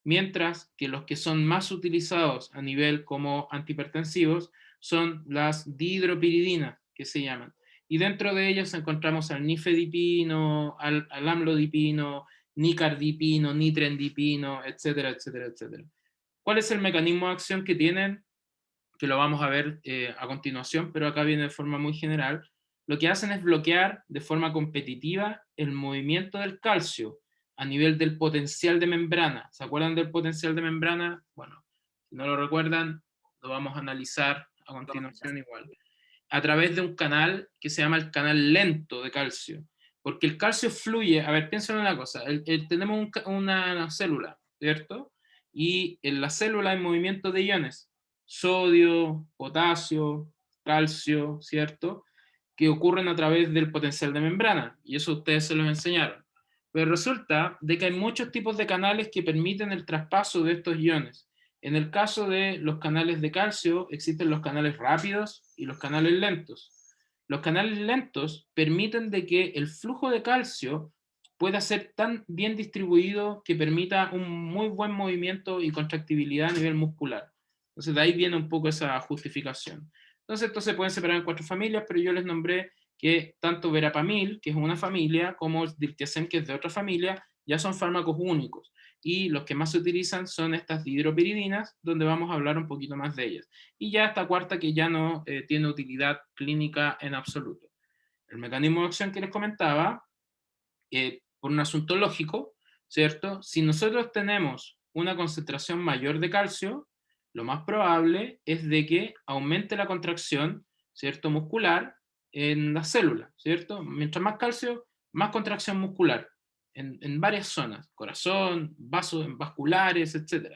A: Mientras que los que son más utilizados a nivel como antihipertensivos son las dihidropiridinas, que se llaman. Y dentro de ellas encontramos al nifedipino, al amlodipino, nicardipino, nitrendipino, etcétera, etcétera, etcétera. ¿Cuál es el mecanismo de acción que tienen? Que lo vamos a ver a continuación, pero acá viene de forma muy general. Lo que hacen es bloquear de forma competitiva el movimiento del calcio a nivel del potencial de membrana. ¿Se acuerdan del potencial de membrana? Bueno, si no lo recuerdan, lo vamos a analizar a continuación igual. A través de un canal que se llama el canal lento de calcio. Porque el calcio fluye, a ver, piensen en una cosa, tenemos una célula, ¿cierto? Y en la célula hay movimiento de iones, sodio, potasio, calcio, ¿cierto? Que ocurren a través del potencial de membrana, y eso ustedes se los enseñaron. Pero resulta de que hay muchos tipos de canales que permiten el traspaso de estos iones. En el caso de los canales de calcio, existen los canales rápidos y los canales lentos. Los canales lentos permiten de que el flujo de calcio pueda ser tan bien distribuido que permita un muy buen movimiento y contractibilidad a nivel muscular. Entonces, de ahí viene un poco esa justificación. Entonces, esto se pueden separar en 4 familias, pero yo les nombré que tanto verapamil, que es una familia, como diltiazem, que es de otra familia, ya son fármacos únicos. Y los que más se utilizan son estas dihidropiridinas, donde vamos a hablar un poquito más de ellas. Y ya esta cuarta que ya no tiene utilidad clínica en absoluto. El mecanismo de acción que les comentaba, por un asunto lógico, ¿cierto? Si nosotros tenemos una concentración mayor de calcio, lo más probable es de que aumente la contracción, ¿cierto? Muscular en la célula, ¿cierto? Mientras más calcio, más contracción muscular en varias zonas, corazón, vasos vasculares, etc.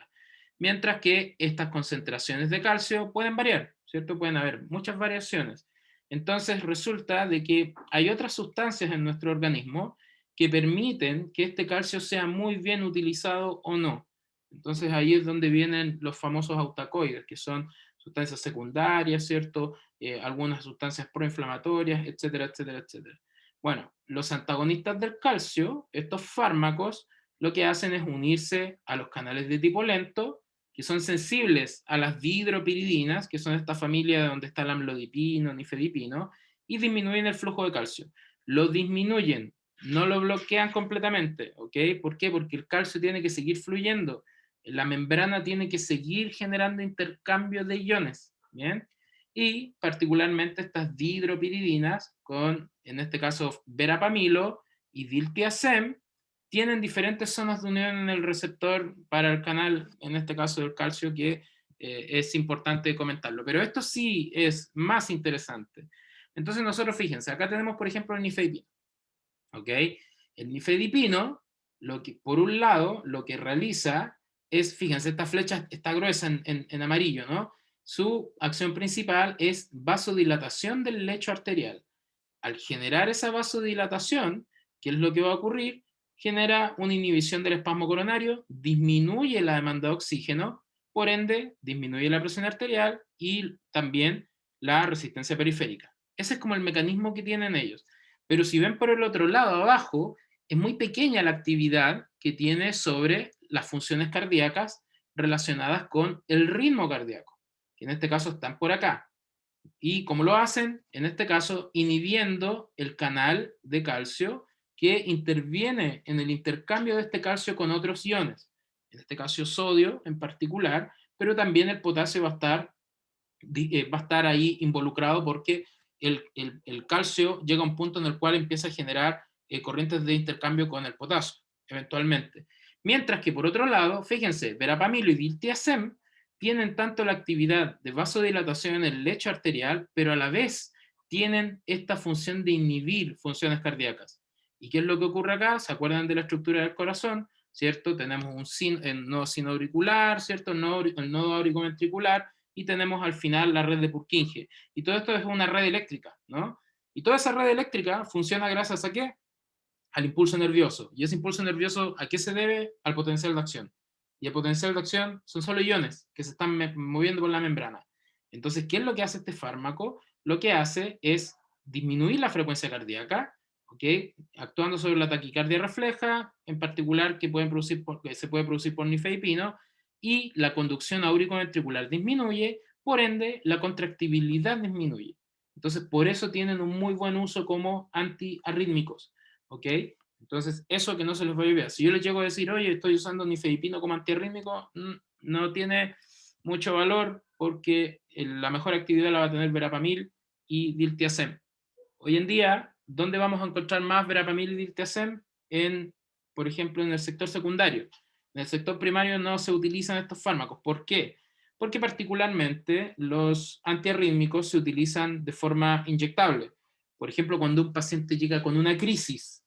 A: Mientras que estas concentraciones de calcio pueden variar, ¿cierto? Pueden haber muchas variaciones. Entonces resulta de que hay otras sustancias en nuestro organismo que permiten que este calcio sea muy bien utilizado o no. Entonces ahí es donde vienen los famosos autacoides, que son sustancias secundarias, ¿cierto? Algunas sustancias proinflamatorias, etcétera, etcétera, etcétera. Bueno, los antagonistas del calcio, estos fármacos, lo que hacen es unirse a los canales de tipo lento, que son sensibles a las dihidropiridinas, que son esta familia donde está el amlodipino, nifedipino, y disminuyen el flujo de calcio. Lo disminuyen, no lo bloquean completamente, ¿ok? ¿Por qué? Porque el calcio tiene que seguir fluyendo, la membrana tiene que seguir generando intercambio de iones, ¿bien? Y particularmente estas dihidropiridinas, con, en este caso, verapamilo y diltiazem, tienen diferentes zonas de unión en el receptor para el canal, en este caso del calcio, que es importante comentarlo. Pero esto sí es más interesante. Entonces nosotros, fíjense, acá tenemos, por ejemplo, el nifedipino. ¿Ok? El nifedipino, por un lado, lo que realiza es, fíjense, esta flecha está gruesa en amarillo, ¿no? Su acción principal es vasodilatación del lecho arterial. Al generar esa vasodilatación, ¿qué es lo que va a ocurrir? genera una inhibición del espasmo coronario, disminuye la demanda de oxígeno, por ende, disminuye la presión arterial y también la resistencia periférica. Ese es como el mecanismo que tienen ellos. Pero si ven por el otro lado, abajo, es muy pequeña la actividad que tiene sobre las funciones cardíacas relacionadas con el ritmo cardíaco, que en este caso están por acá. ¿Y cómo lo hacen? En este caso, inhibiendo el canal de calcio que interviene en el intercambio de este calcio con otros iones, en este caso sodio en particular, pero también el potasio va a estar ahí involucrado porque el calcio llega a un punto en el cual empieza a generar corrientes de intercambio con el potasio, eventualmente. Mientras que por otro lado, fíjense, verapamilo y diltiazem tienen tanto la actividad de vasodilatación en el lecho arterial, pero a la vez tienen esta función de inhibir funciones cardíacas. ¿Y qué es lo que ocurre acá? ¿Se acuerdan de la estructura del corazón? ¿Cierto? Tenemos el nodo sinoauricular, ¿cierto? El nodo auriculoventricular, y tenemos al final la red de Purkinje. Y todo esto es una red eléctrica, ¿no? Y toda esa red eléctrica funciona gracias a ¿qué? Al impulso nervioso. ¿Y ese impulso nervioso a qué se debe? Al potencial de acción. Y el potencial de acción son solo iones que se están moviendo por la membrana. Entonces, ¿qué es lo que hace este fármaco? Lo que hace es disminuir la frecuencia cardíaca, ¿ok? Actuando sobre la taquicardia refleja, en particular que se puede producir por nifedipino, y la conducción auriculoventricular disminuye, por ende, la contractibilidad disminuye. Entonces, por eso tienen un muy buen uso como antiarrítmicos. ¿Ok? Entonces, eso que no se les vaya a olvidar. Si yo les llego a decir, oye, estoy usando nifedipino como antiarrítmico, no tiene mucho valor porque la mejor actividad la va a tener verapamil y diltiazem. Hoy en día, ¿dónde vamos a encontrar más verapamil y diltiazem? Por ejemplo, en el sector secundario. En el sector primario no se utilizan estos fármacos. ¿Por qué? Porque particularmente los antiarrítmicos se utilizan de forma inyectable. Por ejemplo, cuando un paciente llega con una crisis,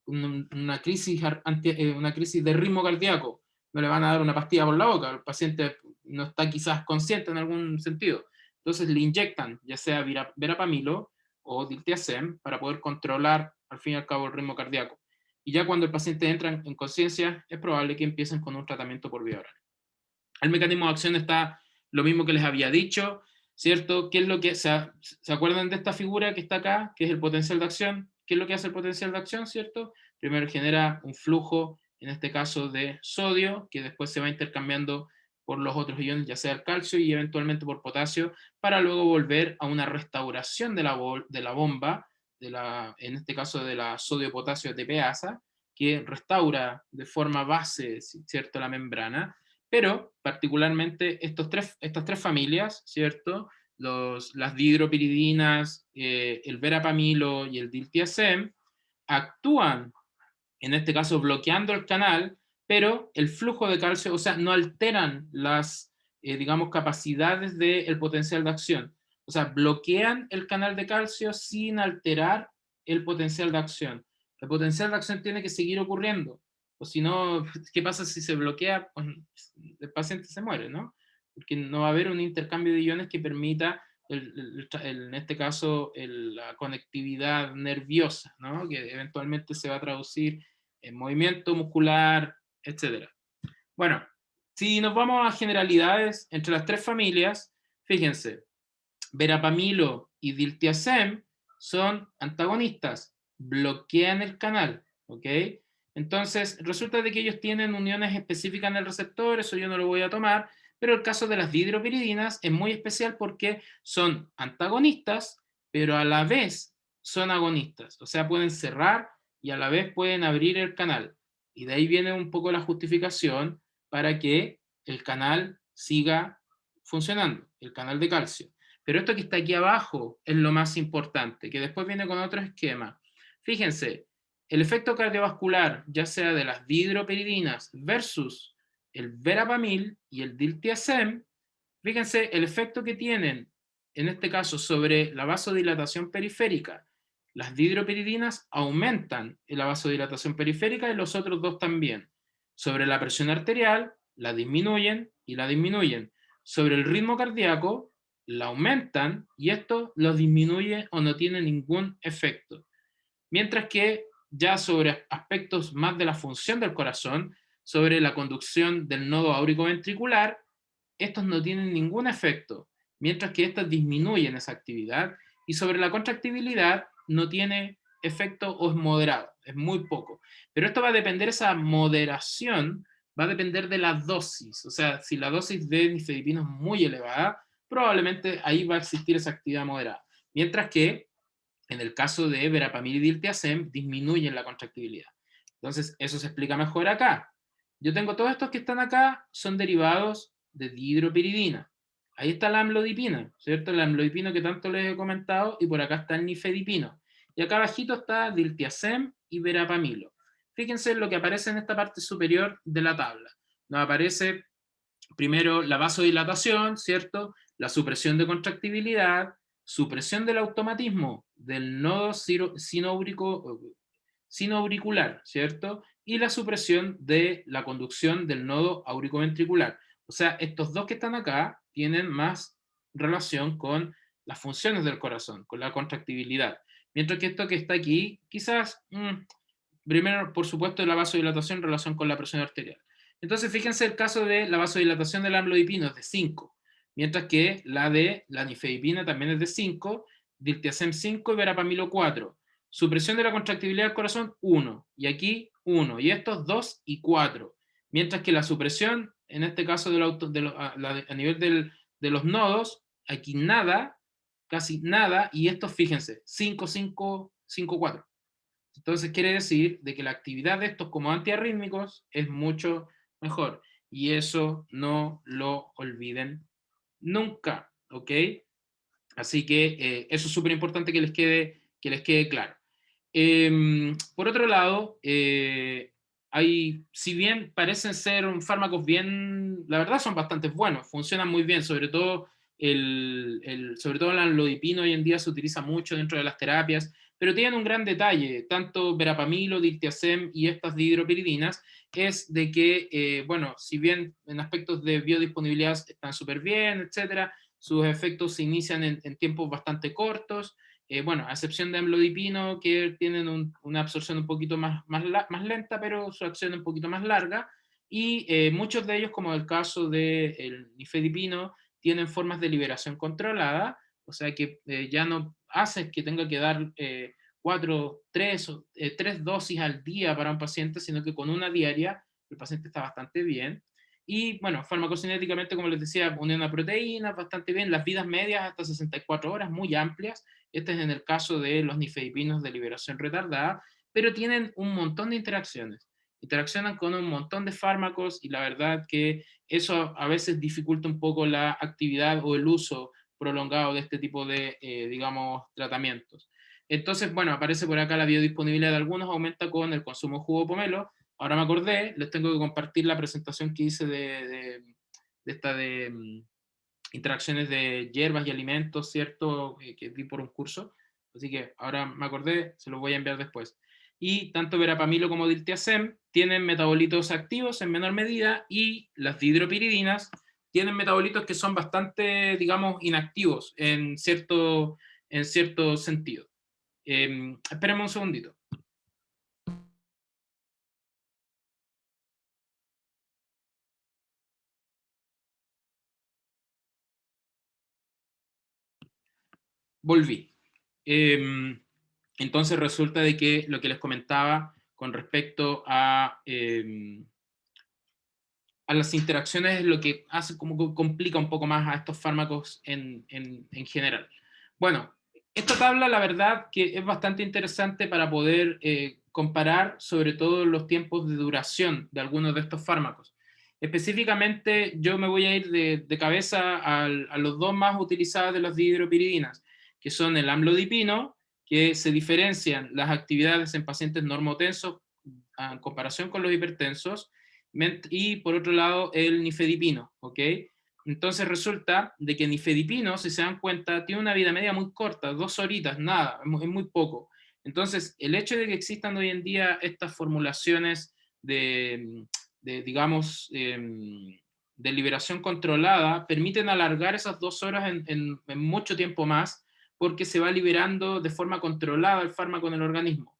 A: una crisis de ritmo cardíaco, no le van a dar una pastilla por la boca, el paciente no está quizás consciente en algún sentido. Entonces le inyectan ya sea verapamilo o diltiazem para poder controlar al fin y al cabo el ritmo cardíaco. Y ya cuando el paciente entra en conciencia, es probable que empiecen con un tratamiento por vía oral. El mecanismo de acción está lo mismo que les había dicho, ¿cierto? ¿Qué es lo que se acuerdan de esta figura que está acá, que es el potencial de acción? ¿Qué es lo que hace el potencial de acción, cierto? Primero genera un flujo, en este caso de sodio, que después se va intercambiando por los otros iones, ya sea el calcio y eventualmente por potasio, para luego volver a una restauración de la bomba, en este caso de la sodio-potasio ATPasa, que restaura de forma base, ¿cierto?, la membrana. Pero particularmente estas tres familias, ¿cierto? Las dihidropiridinas, el verapamilo y el diltiazem, actúan, en este caso bloqueando el canal, pero el flujo de calcio, o sea, no alteran las, digamos, capacidades del potencial de acción. O sea, bloquean el canal de calcio sin alterar el potencial de acción. El potencial de acción tiene que seguir ocurriendo. O si no, ¿qué pasa si se bloquea? Pues el paciente se muere, ¿no? Porque no va a haber un intercambio de iones que permita, en este caso, la conectividad nerviosa, ¿no? Que eventualmente se va a traducir en movimiento muscular, etc. Bueno, si nos vamos a generalidades entre las tres familias, fíjense, verapamilo y diltiazem son antagonistas, bloquean el canal, ¿ok? Entonces, resulta de que ellos tienen uniones específicas en el receptor, eso yo no lo voy a tomar, pero el caso de las dihidropiridinas es muy especial porque son antagonistas, pero a la vez son agonistas, o sea, pueden cerrar y a la vez pueden abrir el canal. Y de ahí viene un poco la justificación para que el canal siga funcionando, el canal de calcio. Pero esto que está aquí abajo es lo más importante, que después viene con otro esquema. Fíjense, el efecto cardiovascular, ya sea de las dihidropiridinas versus el verapamil y el diltiazem, fíjense el efecto que tienen, en este caso, sobre la vasodilatación periférica. Las dihidropiridinas aumentan la vasodilatación periférica y los otros dos también. Sobre la presión arterial, la disminuyen y la disminuyen. Sobre el ritmo cardíaco, la aumentan y esto lo disminuye o no tiene ningún efecto. Mientras que ya sobre aspectos más de la función del corazón, sobre la conducción del nodo áurico-ventricular, estos no tienen ningún efecto, mientras que estas disminuyen esa actividad, y sobre la contractibilidad no tiene efecto o es moderado, es muy poco. Pero esto va a depender, esa moderación va a depender de la dosis, o sea, si la dosis de nifedipino es muy elevada, probablemente ahí va a existir esa actividad moderada. Mientras que en el caso de verapamil y diltiazem disminuyen la contractibilidad. Entonces, eso se explica mejor acá. Yo tengo todos estos que están acá, son derivados de dihidropiridina. Ahí está la amlodipina, ¿cierto? El amlodipino que tanto les he comentado, y por acá está el nifedipino. Y acá abajito está diltiazem y verapamilo. Fíjense en lo que aparece en esta parte superior de la tabla. Nos aparece primero la vasodilatación, ¿cierto? La supresión de contractibilidad, supresión del automatismo del nodo sinoauricular, ¿cierto? Y la supresión de la conducción del nodo auricoventricular. O sea, estos dos que están acá tienen más relación con las funciones del corazón, con la contractibilidad. Mientras que esto que está aquí, quizás, primero, por supuesto, la vasodilatación en relación con la presión arterial. Entonces, fíjense el caso de la vasodilatación del amlodipino es de 5, mientras que la de la nifedipina también es de 5, diltiazem 5 y verapamilo 4. Supresión de la contractibilidad del corazón, 1, y aquí 1, y estos 2 y 4. Mientras que la supresión, en este caso a nivel de los nodos, aquí nada, casi nada, y estos, fíjense, 5, 5, 5, 4. Entonces quiere decir de que la actividad de estos como antiarrítmicos es mucho mejor. Y eso no lo olviden nunca, ¿ok? Así que eso es súper importante que les quede claro. Por otro lado, si bien parecen ser fármacos bien, la verdad son bastante buenos, funcionan muy bien, sobre todo sobre todo el amlodipino hoy en día se utiliza mucho dentro de las terapias, pero tienen un gran detalle, tanto verapamilo, diltiazem y estas dihidropiridinas, es de que, bueno, si bien en aspectos de biodisponibilidad están súper bien, etcétera, sus efectos se inician en tiempos bastante cortos, bueno, a excepción de amlodipino, que tienen una absorción un poquito más lenta, pero su acción es un poquito más larga, y muchos de ellos, como el caso del nifedipino, tienen formas de liberación controlada, o sea que ya no hace que tenga que dar tres dosis al día para un paciente, sino que con una diaria el paciente está bastante bien. Y bueno, farmacocinéticamente, como les decía, unión a proteínas, bastante bien, las vidas medias hasta 64 horas, muy amplias. Este es en el caso de los nifedipinos de liberación retardada, pero tienen un montón de interacciones. Interaccionan con un montón de fármacos y la verdad que eso a veces dificulta un poco la actividad o el uso prolongado de este tipo de, digamos, tratamientos. Entonces, bueno, aparece por acá la biodisponibilidad de algunos, aumenta con el consumo de jugo de pomelo. Ahora me acordé, les tengo que compartir la presentación que hice de interacciones de hierbas y alimentos, ¿cierto? Que di por un curso. Así que ahora me acordé, se los voy a enviar después. Y tanto verapamilo como diltiazem tienen metabolitos activos en menor medida, y las dihidropiridinas tienen metabolitos que son bastante, digamos, inactivos en cierto sentido. Espérenme un segundito. Volví. Entonces resulta de que lo que les comentaba con respecto a las interacciones es lo que hace como que complica un poco más a estos fármacos en general. Bueno, esta tabla la verdad que es bastante interesante para poder comparar sobre todo los tiempos de duración de algunos de estos fármacos. Específicamente yo me voy a ir de cabeza a los dos más utilizados de las dihidropiridinas, que son el amlodipino, que se diferencian las actividades en pacientes normotensos en comparación con los hipertensos, y por otro lado el nifedipino, ¿ok? Entonces resulta de que nifedipino, si se dan cuenta, tiene una vida media muy corta, 2 horitas, nada, es muy poco. Entonces, el hecho de que existan hoy en día estas formulaciones digamos, de liberación controlada, permiten alargar esas 2 horas en mucho tiempo más, porque se va liberando de forma controlada el fármaco en el organismo.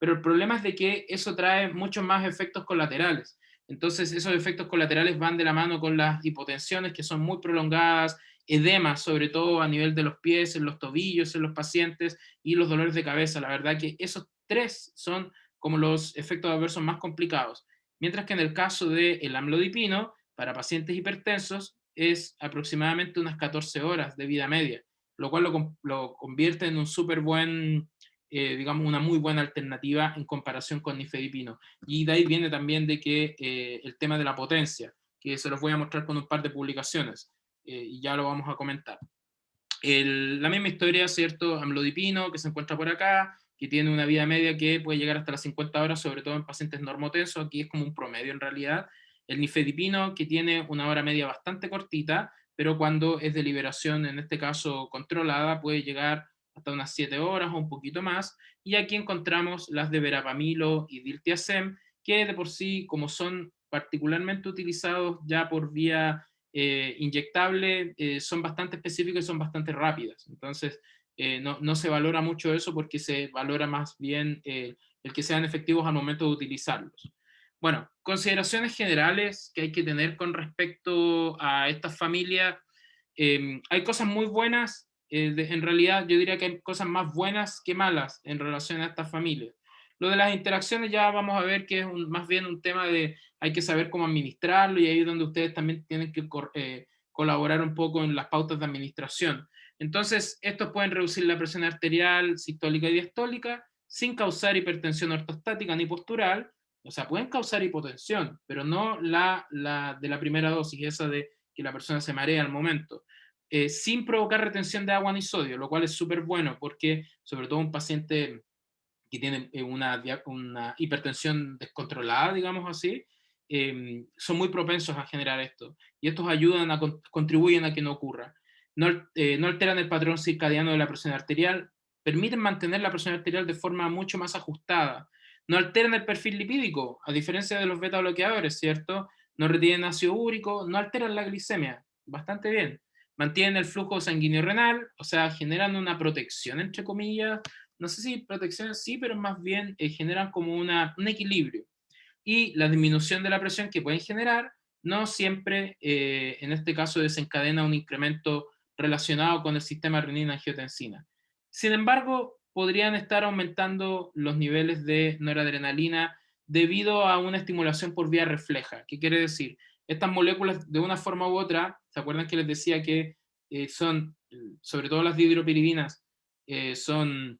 A: pero el problema es de que eso trae muchos más efectos colaterales. Entonces, esos efectos colaterales van de la mano con las hipotensiones que son muy prolongadas, edemas, sobre todo a nivel de los pies, en los tobillos, en los pacientes, y los dolores de cabeza. La verdad que esos tres son como los efectos adversos más complicados. Mientras que en el caso del amlodipino, para pacientes hipertensos, es aproximadamente unas 14 horas de vida media, lo cual lo convierte en un súper buen, digamos, una muy buena alternativa en comparación con nifedipino. Y de ahí viene también de que el tema de la potencia, que se los voy a mostrar con un par de publicaciones, y ya lo vamos a comentar. La misma historia, ¿cierto? Amlodipino, que se encuentra por acá, que tiene una vida media que puede llegar hasta las 50 horas, sobre todo en pacientes normotensos, aquí es como un promedio en realidad. El nifedipino, que tiene una hora media bastante cortita, pero cuando es de liberación, en este caso controlada, puede llegar hasta unas 7 horas o un poquito más. Y aquí encontramos las de verapamilo y diltiazem, que de por sí, como son particularmente utilizados ya por vía inyectable, son bastante específicas y son bastante rápidas. Entonces, no se valora mucho eso porque se valora más bien el que sean efectivos al momento de utilizarlos. Bueno, consideraciones generales que hay que tener con respecto a estas familias. Hay cosas muy buenas, en realidad yo diría que hay cosas más buenas que malas en relación a estas familias. Lo de las interacciones ya vamos a ver que es más bien un tema de hay que saber cómo administrarlo, y ahí es donde ustedes también tienen que colaborar un poco en las pautas de administración. Entonces, estos pueden reducir la presión arterial, sistólica y diastólica sin causar hipertensión ortostática ni postural. O sea, pueden causar hipotensión, pero no la de la primera dosis, esa de que la persona se marea al momento. Sin provocar retención de agua ni sodio, lo cual es súper bueno porque, sobre todo un paciente que tienen una hipertensión descontrolada, digamos así, son muy propensos a generar esto. Y estos ayudan contribuyen a que no ocurra. No alteran el patrón circadiano de la presión arterial, permiten mantener la presión arterial de forma mucho más ajustada. No alteran el perfil lipídico, a diferencia de los beta bloqueadores, ¿cierto? No retienen ácido úrico, no alteran la glicemia. Bastante bien. Mantienen el flujo sanguíneo renal, o sea, generan una protección, entre comillas, no sé si protección sí, pero más bien generan como un equilibrio. Y la disminución de la presión que pueden generar no siempre, en este caso, desencadena un incremento relacionado con el sistema renina-angiotensina. Sin embargo, podrían estar aumentando los niveles de noradrenalina debido a una estimulación por vía refleja. ¿Qué quiere decir? Estas moléculas, de una forma u otra, ¿se acuerdan que les decía que son, sobre todo las dihidropiridinas, son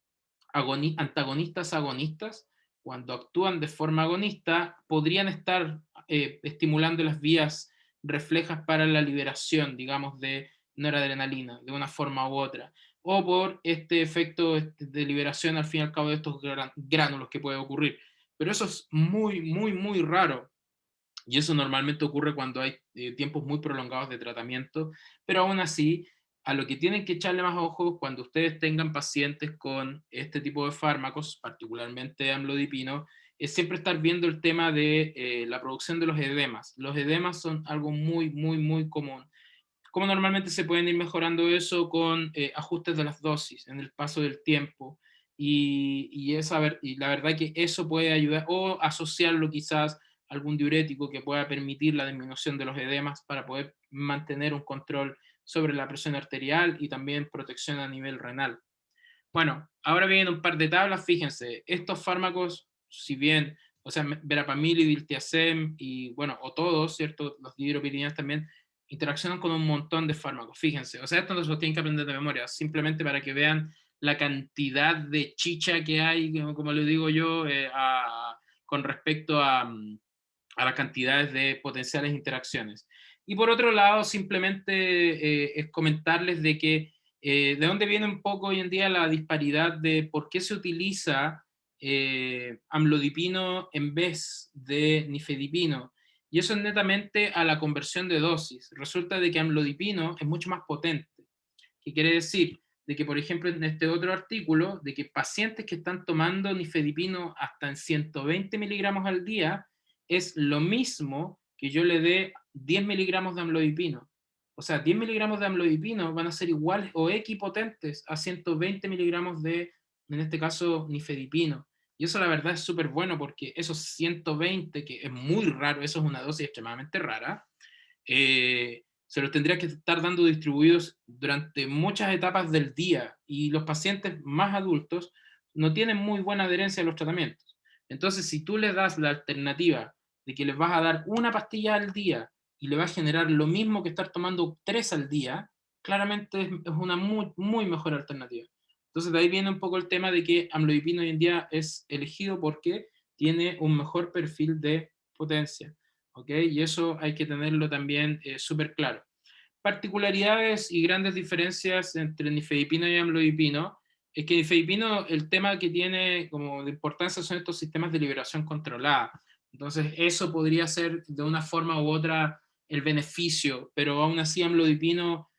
A: antagonistas agonistas? Cuando actúan de forma agonista, podrían estar estimulando las vías reflejas para la liberación, digamos, de noradrenalina, de una forma u otra, o por este efecto de liberación al fin y al cabo de estos gránulos que puede ocurrir. Pero eso es muy, muy, muy raro. Y eso normalmente ocurre cuando hay tiempos muy prolongados de tratamiento, pero aún así, a lo que tienen que echarle más ojo cuando ustedes tengan pacientes con este tipo de fármacos, particularmente amlodipino, es siempre estar viendo el tema de la producción de los edemas. Los edemas son algo muy, muy, muy común. ¿Cómo normalmente se pueden ir mejorando eso? Con ajustes de las dosis en el paso del tiempo. Y la verdad que eso puede ayudar, o asociarlo quizás a algún diurético que pueda permitir la disminución de los edemas para poder mantener un control sobre la presión arterial y también protección a nivel renal. Bueno, ahora vienen un par de tablas, fíjense, estos fármacos, si bien, o sea, verapamil y diltiazem, y bueno, o todos, ¿cierto? Los dihidropiridinas también, interaccionan con un montón de fármacos, fíjense. O sea, esto no se lo tienen que aprender de memoria, simplemente para que vean la cantidad de chicha que hay, como le digo yo, con respecto a las cantidades de potenciales interacciones. Y por otro lado, simplemente es comentarles de que de dónde viene un poco hoy en día la disparidad de por qué se utiliza amlodipino en vez de nifedipino. Y eso es netamente a la conversión de dosis. Resulta de que amlodipino es mucho más potente. ¿Qué quiere decir? De que, por ejemplo, en este otro artículo, de que pacientes que están tomando nifedipino hasta en 120 miligramos al día, es lo mismo que yo le dé 10 miligramos de amlodipino. O sea, 10 miligramos de amlodipino van a ser iguales o equipotentes a 120 miligramos de, en este caso, nifedipino. Y eso la verdad es súper bueno porque esos 120, que es muy raro, eso es una dosis extremadamente rara, se los tendría que estar dando distribuidos durante muchas etapas del día y los pacientes más adultos no tienen muy buena adherencia a los tratamientos. Entonces, si tú les das la alternativa de que les vas a dar una pastilla al día y le va a generar lo mismo que estar tomando 3 al día, claramente es una muy, muy mejor alternativa. Entonces, de ahí viene un poco el tema de que amlodipino hoy en día es elegido porque tiene un mejor perfil de potencia. ¿Ok? Y eso hay que tenerlo también súper claro. Particularidades y grandes diferencias entre nifedipino y amlodipino es que nifedipino, el tema que tiene como de importancia son estos sistemas de liberación controlada. Entonces, eso podría ser de una forma u otra el beneficio, pero aún así amlodipino,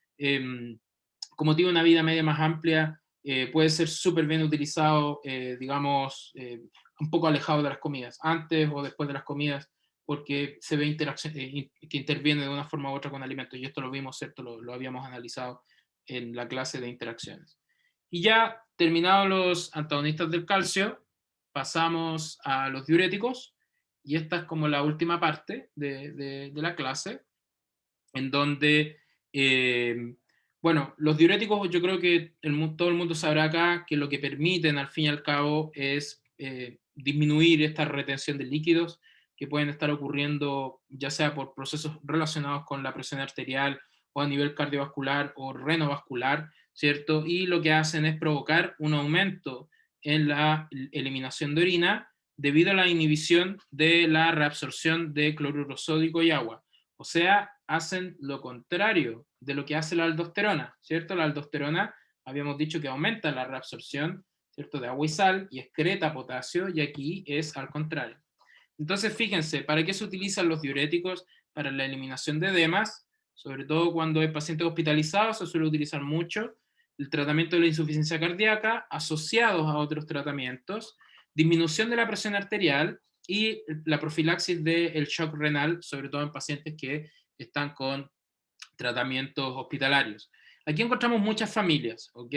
A: como tiene una vida media más amplia, puede ser súper bien utilizado, digamos, un poco alejado de las comidas, antes o después de las comidas, porque se ve que interviene de una forma u otra con alimentos, y esto lo vimos, ¿cierto? Lo habíamos analizado en la clase de interacciones. Y ya terminados los antagonistas del calcio, pasamos a los diuréticos, y esta es como la última parte de la clase, en donde, bueno, los diuréticos yo creo que todo el mundo sabrá acá que lo que permiten al fin y al cabo es disminuir esta retención de líquidos que pueden estar ocurriendo ya sea por procesos relacionados con la presión arterial o a nivel cardiovascular o renovascular, ¿cierto? Y lo que hacen es provocar un aumento en la eliminación de orina debido a la inhibición de la reabsorción de cloruro sódico y agua. O sea, hacen lo contrario de lo que hace la aldosterona, ¿cierto? La aldosterona habíamos dicho que aumenta la reabsorción, ¿cierto? De agua y sal y excreta potasio, y aquí es al contrario. Entonces, fíjense, ¿para qué se utilizan los diuréticos? Para la eliminación de edemas, sobre todo cuando hay pacientes hospitalizados, se suele utilizar mucho el tratamiento de la insuficiencia cardíaca asociados a otros tratamientos, disminución de la presión arterial y la profilaxis del shock renal, sobre todo en pacientes que están con tratamientos hospitalarios. Aquí encontramos muchas familias, ¿ok?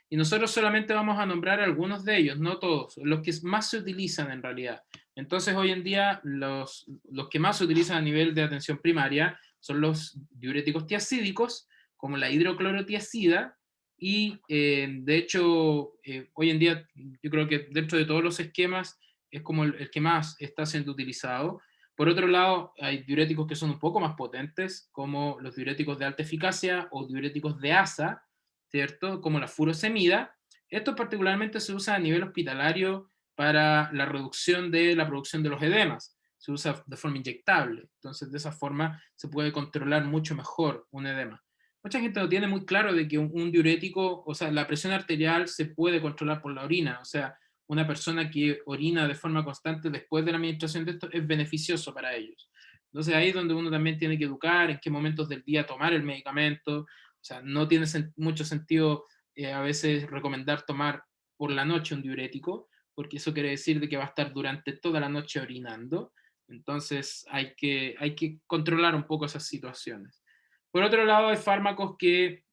A: Y nosotros solamente vamos a nombrar algunos de ellos, no todos, los que más se utilizan en realidad. Entonces, hoy en día, los que más se utilizan a nivel de atención primaria son los diuréticos tiacídicos, como la hidroclorotiacida, y de hecho, hoy en día, yo creo que dentro de todos los esquemas, es como el que más está siendo utilizado. Por otro lado, hay diuréticos que son un poco más potentes, como los diuréticos de alta eficacia o diuréticos de ASA, ¿cierto? Como la furosemida. Estos particularmente se usan a nivel hospitalario para la reducción de la producción de los edemas. Se usa de forma inyectable. Entonces, de esa forma se puede controlar mucho mejor un edema. Mucha gente no tiene muy claro de que un diurético, o sea, la presión arterial se puede controlar por la orina. O sea, una persona que orina de forma constante después de la administración de esto es beneficioso para ellos. Entonces ahí es donde uno también tiene que educar en qué momentos del día tomar el medicamento. O sea, no tiene mucho sentido a veces recomendar tomar por la noche un diurético, porque eso quiere decir de que va a estar durante toda la noche orinando. Entonces hay que controlar un poco esas situaciones. Por otro lado, hay fármacos que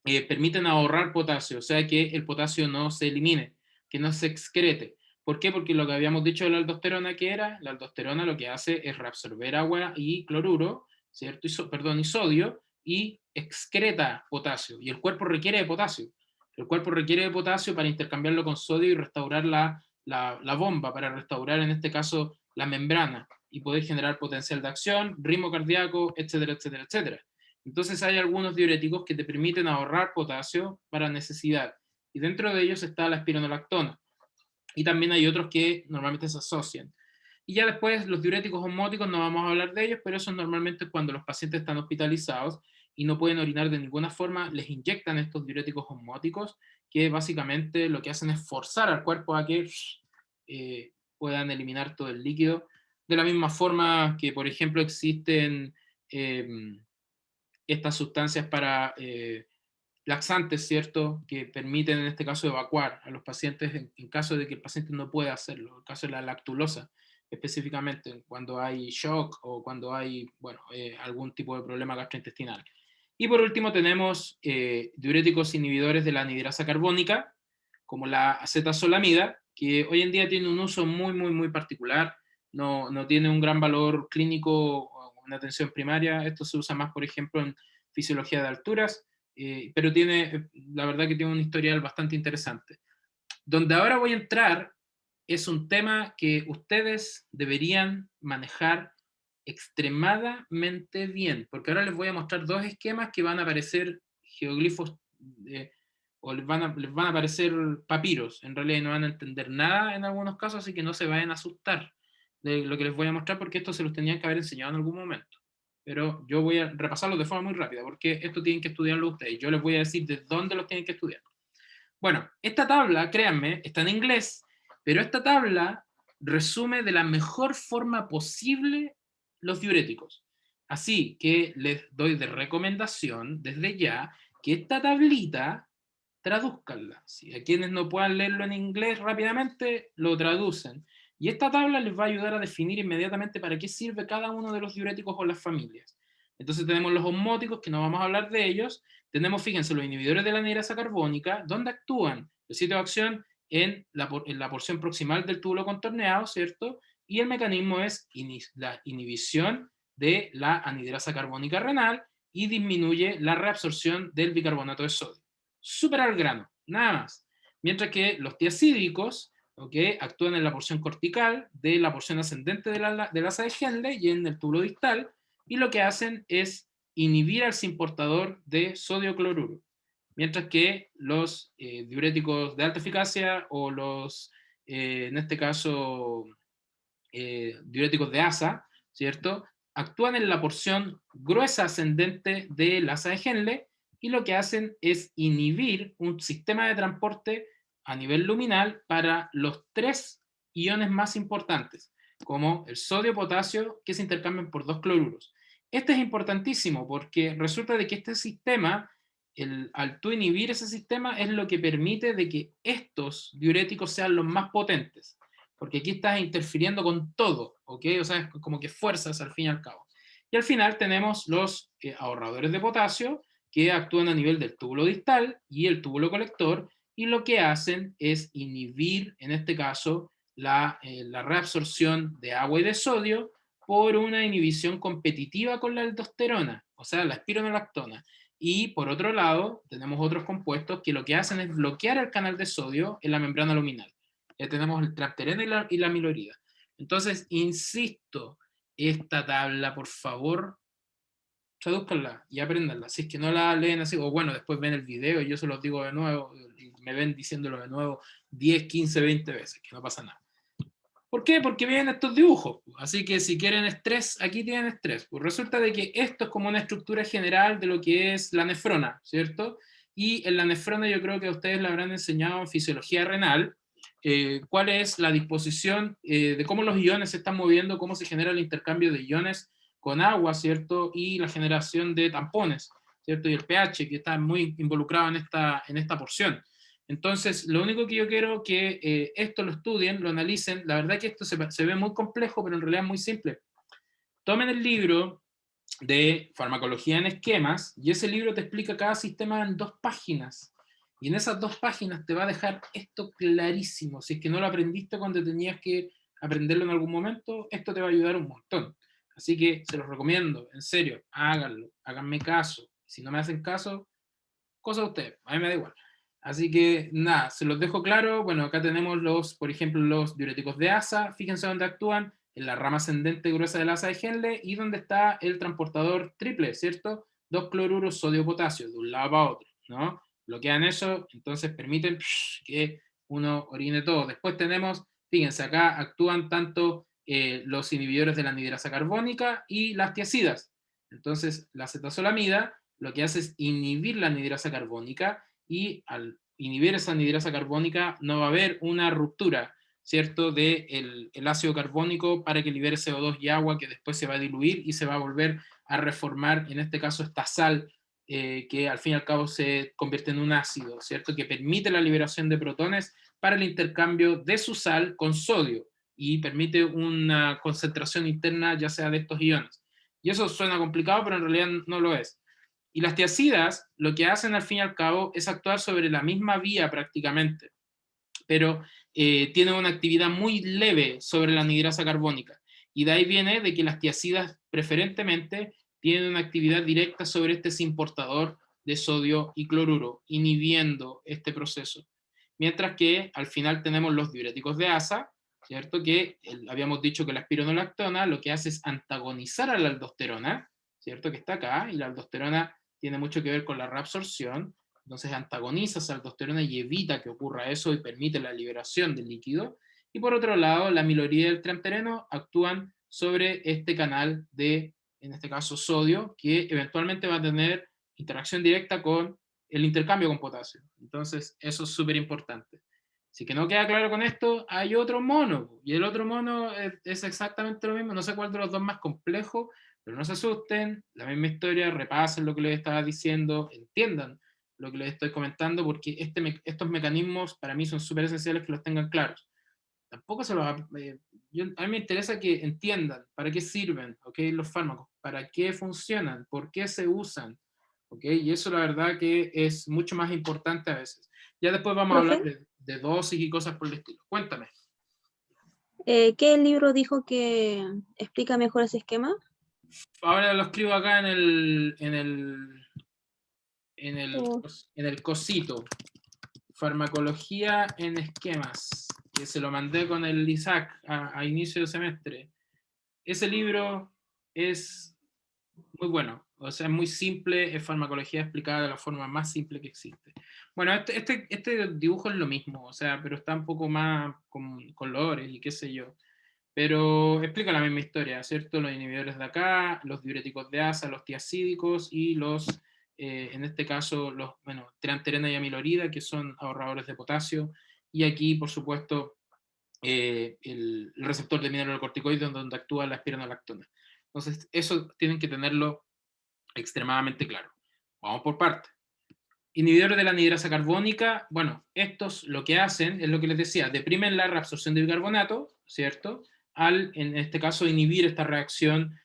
A: permiten ahorrar potasio, o sea que el potasio no se elimine, que no se excrete. ¿Por qué? Porque lo que habíamos dicho de la aldosterona, que era, la aldosterona lo que hace es reabsorber agua y cloruro, ¿cierto? Y sodio, y excreta potasio, y el cuerpo requiere de potasio. El cuerpo requiere de potasio para intercambiarlo con sodio y restaurar la bomba, para restaurar en este caso la membrana, y poder generar potencial de acción, ritmo cardíaco, etcétera, etcétera, etcétera. Entonces hay algunos diuréticos que te permiten ahorrar potasio para necesidad, y dentro de ellos está la espironolactona. Y también hay otros que normalmente se asocian. Y ya después los diuréticos osmóticos, no vamos a hablar de ellos, pero eso normalmente cuando los pacientes están hospitalizados y no pueden orinar de ninguna forma, les inyectan estos diuréticos osmóticos, que básicamente lo que hacen es forzar al cuerpo a que puedan eliminar todo el líquido. De la misma forma que, por ejemplo, existen estas sustancias para laxantes, ¿cierto? Que permiten en este caso evacuar a los pacientes en caso de que el paciente no pueda hacerlo, en el caso de la lactulosa, específicamente cuando hay shock o cuando hay, bueno, algún tipo de problema gastrointestinal. Y por último tenemos diuréticos inhibidores de la anhidrasa carbónica, como la acetazolamida, que hoy en día tiene un uso muy, muy, muy particular, no tiene un gran valor clínico o en atención primaria. Esto se usa más, por ejemplo, en fisiología de alturas, pero tiene, la verdad que tiene un historial bastante interesante. Donde ahora voy a entrar es un tema que ustedes deberían manejar extremadamente bien, porque ahora les voy a mostrar dos esquemas que van a aparecer geoglifos, o les van a aparecer papiros, en realidad no van a entender nada en algunos casos, así que no se vayan a asustar de lo que les voy a mostrar, porque esto se los tenían que haber enseñado en algún momento. Pero yo voy a repasarlo de forma muy rápida, porque esto tienen que estudiarlo ustedes. Yo les voy a decir de dónde los tienen que estudiar. Bueno, esta tabla, créanme, está en inglés, pero esta tabla resume de la mejor forma posible los diuréticos. Así que les doy de recomendación desde ya que esta tablita tradúzcanla. Si a quienes no puedan leerlo en inglés rápidamente, lo traducen. Y esta tabla les va a ayudar a definir inmediatamente para qué sirve cada uno de los diuréticos o las familias. Entonces tenemos los osmóticos, que no vamos a hablar de ellos. Tenemos, fíjense, los inhibidores de la anhidrasa carbónica, donde actúan el sitio de acción en la porción proximal del túbulo contorneado, ¿cierto? Y el mecanismo es la inhibición de la anhidrasa carbónica renal y disminuye la reabsorción del bicarbonato de sodio. Súper al grano, nada más. Mientras que los tiacídicos, ¿okay?, actúan en la porción cortical de la porción ascendente del asa de Henle y en el túbulo distal, y lo que hacen es inhibir al simportador de sodio cloruro. Mientras que los diuréticos de alta eficacia o los, en este caso, diuréticos de asa, ¿cierto?, actúan en la porción gruesa ascendente del asa de Henle y lo que hacen es inhibir un sistema de transporte a nivel luminal para los tres iones más importantes, como el sodio-potasio, que se intercambian por dos cloruros. Este es importantísimo porque resulta de que este sistema, al tú inhibir ese sistema, es lo que permite de que estos diuréticos sean los más potentes, porque aquí estás interfiriendo con todo, ¿ok? O sea, es como que fuerzas al fin y al cabo. Y al final tenemos los ahorradores de potasio, que actúan a nivel del túbulo distal y el túbulo colector, y lo que hacen es inhibir, en este caso, la reabsorción de agua y de sodio por una inhibición competitiva con la aldosterona, o sea, la espironolactona. Y por otro lado, tenemos otros compuestos que lo que hacen es bloquear el canal de sodio en la membrana luminal. Ya tenemos el trapterena y la amilorida. Entonces, insisto, esta tabla, por favor, tradúzcanla y apréndanla. Si es que no la leen así, o bueno, después ven el video y yo se los digo de nuevo, y me ven diciéndolo de nuevo 10, 15, 20 veces, que no pasa nada. ¿Por qué? Porque vienen estos dibujos. Así que si quieren estrés, aquí tienen estrés. Pues resulta de que esto es como una estructura general de lo que es la nefrona, ¿cierto? Y en la nefrona yo creo que a ustedes la habrán enseñado en fisiología renal, cuál es la disposición de cómo los iones se están moviendo, cómo se genera el intercambio de iones con agua, ¿cierto? Y la generación de tampones, ¿cierto? Y el pH, que está muy involucrado en esta porción. Entonces, lo único que yo quiero que esto lo estudien, lo analicen. La verdad que esto se ve muy complejo, pero en realidad es muy simple. Tomen el libro de farmacología en esquemas y ese libro te explica cada sistema en 2 páginas. Y en esas 2 páginas te va a dejar esto clarísimo. Si es que no lo aprendiste cuando tenías que aprenderlo en algún momento, esto te va a ayudar un montón. Así que se los recomiendo, en serio, háganlo, háganme caso. Si no me hacen caso, cosa de ustedes, a mí me da igual. Así que nada, se los dejo claro. Bueno, acá tenemos por ejemplo, los diuréticos de asa. Fíjense dónde actúan, en la rama ascendente gruesa del asa de Henle y donde está el transportador triple, ¿cierto? 2 cloruros sodio-potasio, de un lado para otro, ¿no? Bloquean eso, entonces permiten que uno orine todo. Después tenemos, fíjense, acá actúan tanto los inhibidores de la anhidrasa carbónica y las tiacidas. Entonces, la acetazolamida lo que hace es inhibir la anhidrasa carbónica y al inhibir esa anhidrasa carbónica no va a haber una ruptura, ¿cierto?, del el ácido carbónico para que libere CO2 y agua que después se va a diluir y se va a volver a reformar, en este caso esta sal, que al fin y al cabo se convierte en un ácido, ¿cierto?, que permite la liberación de protones para el intercambio de su sal con sodio y permite una concentración interna ya sea de estos iones. Y eso suena complicado, pero en realidad no lo es. Y las tiacidas lo que hacen al fin y al cabo es actuar sobre la misma vía prácticamente, pero tienen una actividad muy leve sobre la anhidrasa carbónica. Y de ahí viene de que las tiacidas preferentemente tienen una actividad directa sobre este simportador de sodio y cloruro, inhibiendo este proceso. Mientras que al final tenemos los diuréticos de asa, ¿cierto? Que habíamos dicho que la espironolactona lo que hace es antagonizar a la aldosterona, ¿cierto? Que está acá, y la aldosterona tiene mucho que ver con la reabsorción, entonces antagoniza esa aldosterona y evita que ocurra eso y permite la liberación del líquido. Y por otro lado, la amiloidina y el triamtereno actúan sobre este canal de, en este caso, sodio, que eventualmente va a tener interacción directa con el intercambio con potasio. Entonces, eso es súper importante. Si que no queda claro con esto, hay otro mono, y el otro mono es exactamente lo mismo, no sé cuál de los dos más complejo, pero no se asusten, la misma historia, repasen lo que les estaba diciendo, entiendan lo que les estoy comentando, porque estos mecanismos para mí son súper esenciales que los tengan claros. Tampoco se los... a mí me interesa que entiendan para qué sirven, ¿okay? Los fármacos, para qué funcionan, por qué se usan, ¿okay? Y eso la verdad que es mucho más importante a veces. Ya después vamos a hablar
B: Profe,
A: de dosis y cosas por el estilo. Cuéntame.
B: ¿qué libro dijo que explica mejor ese esquema?
A: Ahora lo escribo acá en el,
B: Oh,
A: en el cosito. Farmacología en esquemas, que se lo mandé con el Isaac a inicio de semestre. Ese libro es muy bueno, o sea, es muy simple, es farmacología explicada de la forma más simple que existe. Bueno, este dibujo es lo mismo, o sea, pero está un poco más con colores y qué sé yo. Pero explica la misma historia, ¿cierto? Los inhibidores de acá, los diuréticos de asa, los tiacídicos y los, en este caso, los, bueno, trianterena y amilorida, que son ahorradores de potasio. Y aquí, por supuesto, el receptor de mineralocorticoides donde actúa la espironolactona. Entonces, eso tienen que tenerlo extremadamente claro. Vamos por partes. Inhibidores de la anhidrasa carbónica, bueno, estos lo que hacen es lo que les decía, deprimen la reabsorción de bicarbonato, ¿cierto? Al, en este caso, inhibir esta reacción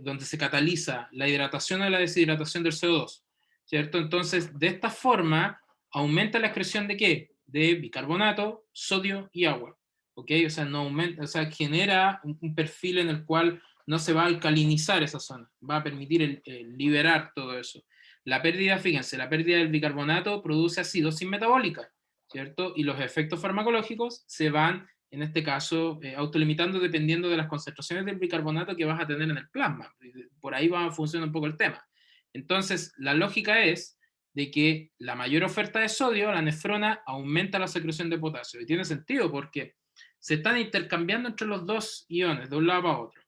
A: donde se cataliza la hidratación o la deshidratación del CO2, ¿cierto? Entonces, de esta forma, aumenta la excreción de ¿qué? De bicarbonato, sodio y agua, ¿ok? O sea, no aumenta, o sea, genera un perfil en el cual no se va a alcalinizar esa zona, va a permitir liberar todo eso. La pérdida, fíjense, la pérdida del bicarbonato produce acidosis metabólica, ¿cierto? Y los efectos farmacológicos se van, en este caso, autolimitando dependiendo de las concentraciones del bicarbonato que vas a tener en el plasma. Por ahí va a funcionar un poco el tema. Entonces, la lógica es de que la mayor oferta de sodio, la nefrona, aumenta la secreción de potasio. Y tiene sentido porque se están intercambiando entre los dos iones, de un lado para otro.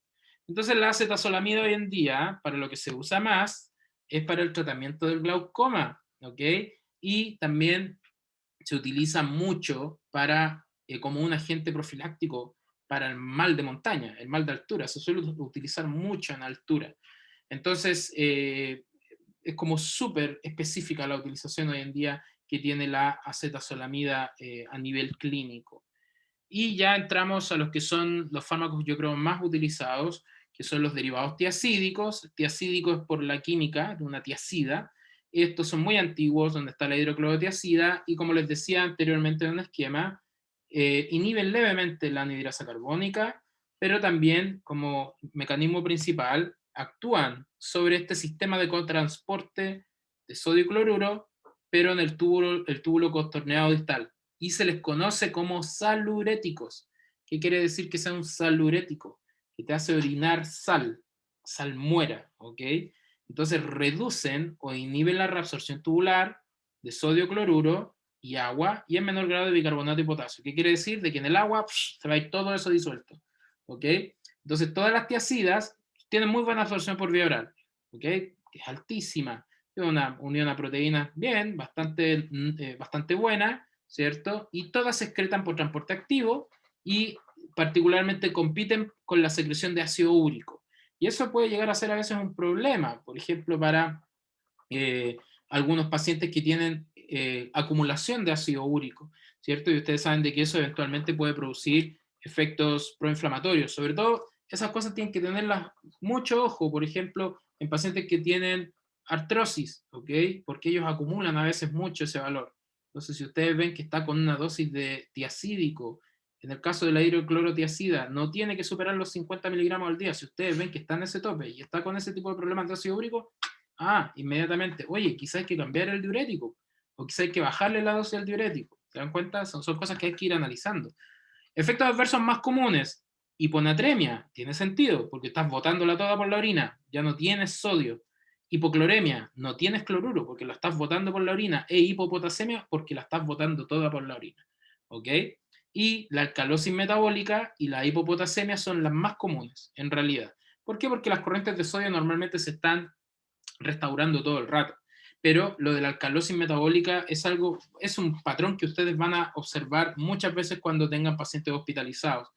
A: Entonces, la acetazolamida hoy en día, para lo que se usa más, es para el tratamiento del glaucoma, ¿ok? Y también se utiliza mucho para, como un agente profiláctico para el mal de montaña, el mal de altura, se suele utilizar mucho en altura. Entonces, es como súper específica la utilización hoy en día que tiene la acetazolamida a nivel clínico. Y ya entramos a los que son los fármacos, yo creo, más utilizados, que son los derivados tiacídicos. Tiacídico es por la química de una tiacida. Estos son muy antiguos, donde está la hidroclorotiacida, y como les decía anteriormente en un esquema, inhiben levemente la anhidrasa carbónica, pero también como mecanismo principal actúan sobre este sistema de cotransporte de sodio y cloruro, pero en el túbulo contorneado distal, y se les conoce como saluréticos. ¿Qué quiere decir que sea un salurético? Que te hace orinar sal, salmuera, ¿ok? Entonces reducen o inhiben la reabsorción tubular de sodio cloruro y agua, y en menor grado de bicarbonato y potasio. ¿Qué quiere decir? De que en el agua se va a ir todo eso disuelto, ¿ok? Entonces todas las tiacidas tienen muy buena absorción por vía oral, ¿ok? Que es altísima, tiene una unión a proteínas bien, bastante buena, ¿cierto? Y todas se excretan por transporte activo y particularmente compiten con la secreción de ácido úrico. Y eso puede llegar a ser a veces un problema, por ejemplo, para eh, algunos pacientes que tienen acumulación de ácido úrico, ¿cierto? Y ustedes saben de que eso eventualmente puede producir efectos proinflamatorios. Sobre todo, esas cosas tienen que tenerlas mucho ojo, por ejemplo, en pacientes que tienen artrosis, ¿ok? Porque ellos acumulan a veces mucho ese valor. Entonces, si ustedes ven que está con una dosis de tiacídico, en el caso de la hidroclorotiacida, no tiene que superar los 50 miligramos al día. Si ustedes ven que está en ese tope y está con ese tipo de problemas de ácido úrico, inmediatamente, oye, quizás hay que cambiar el diurético, o quizás hay que bajarle la dosis del diurético. ¿Se dan cuenta? Son cosas que hay que ir analizando. Efectos adversos más comunes. Hiponatremia, tiene sentido, porque estás botándola toda por la orina, ya no tienes sodio. Hipocloremia, no tienes cloruro, porque lo estás botando por la orina. E hipopotasemia, porque la estás botando toda por la orina. ¿Ok? Y la alcalosis metabólica y la hipopotasemia son las más comunes, en realidad. ¿Por qué? Porque las corrientes de sodio normalmente se están restaurando todo el rato. Pero lo de la alcalosis metabólica es un patrón que ustedes van a observar muchas veces cuando tengan pacientes hospitalizados,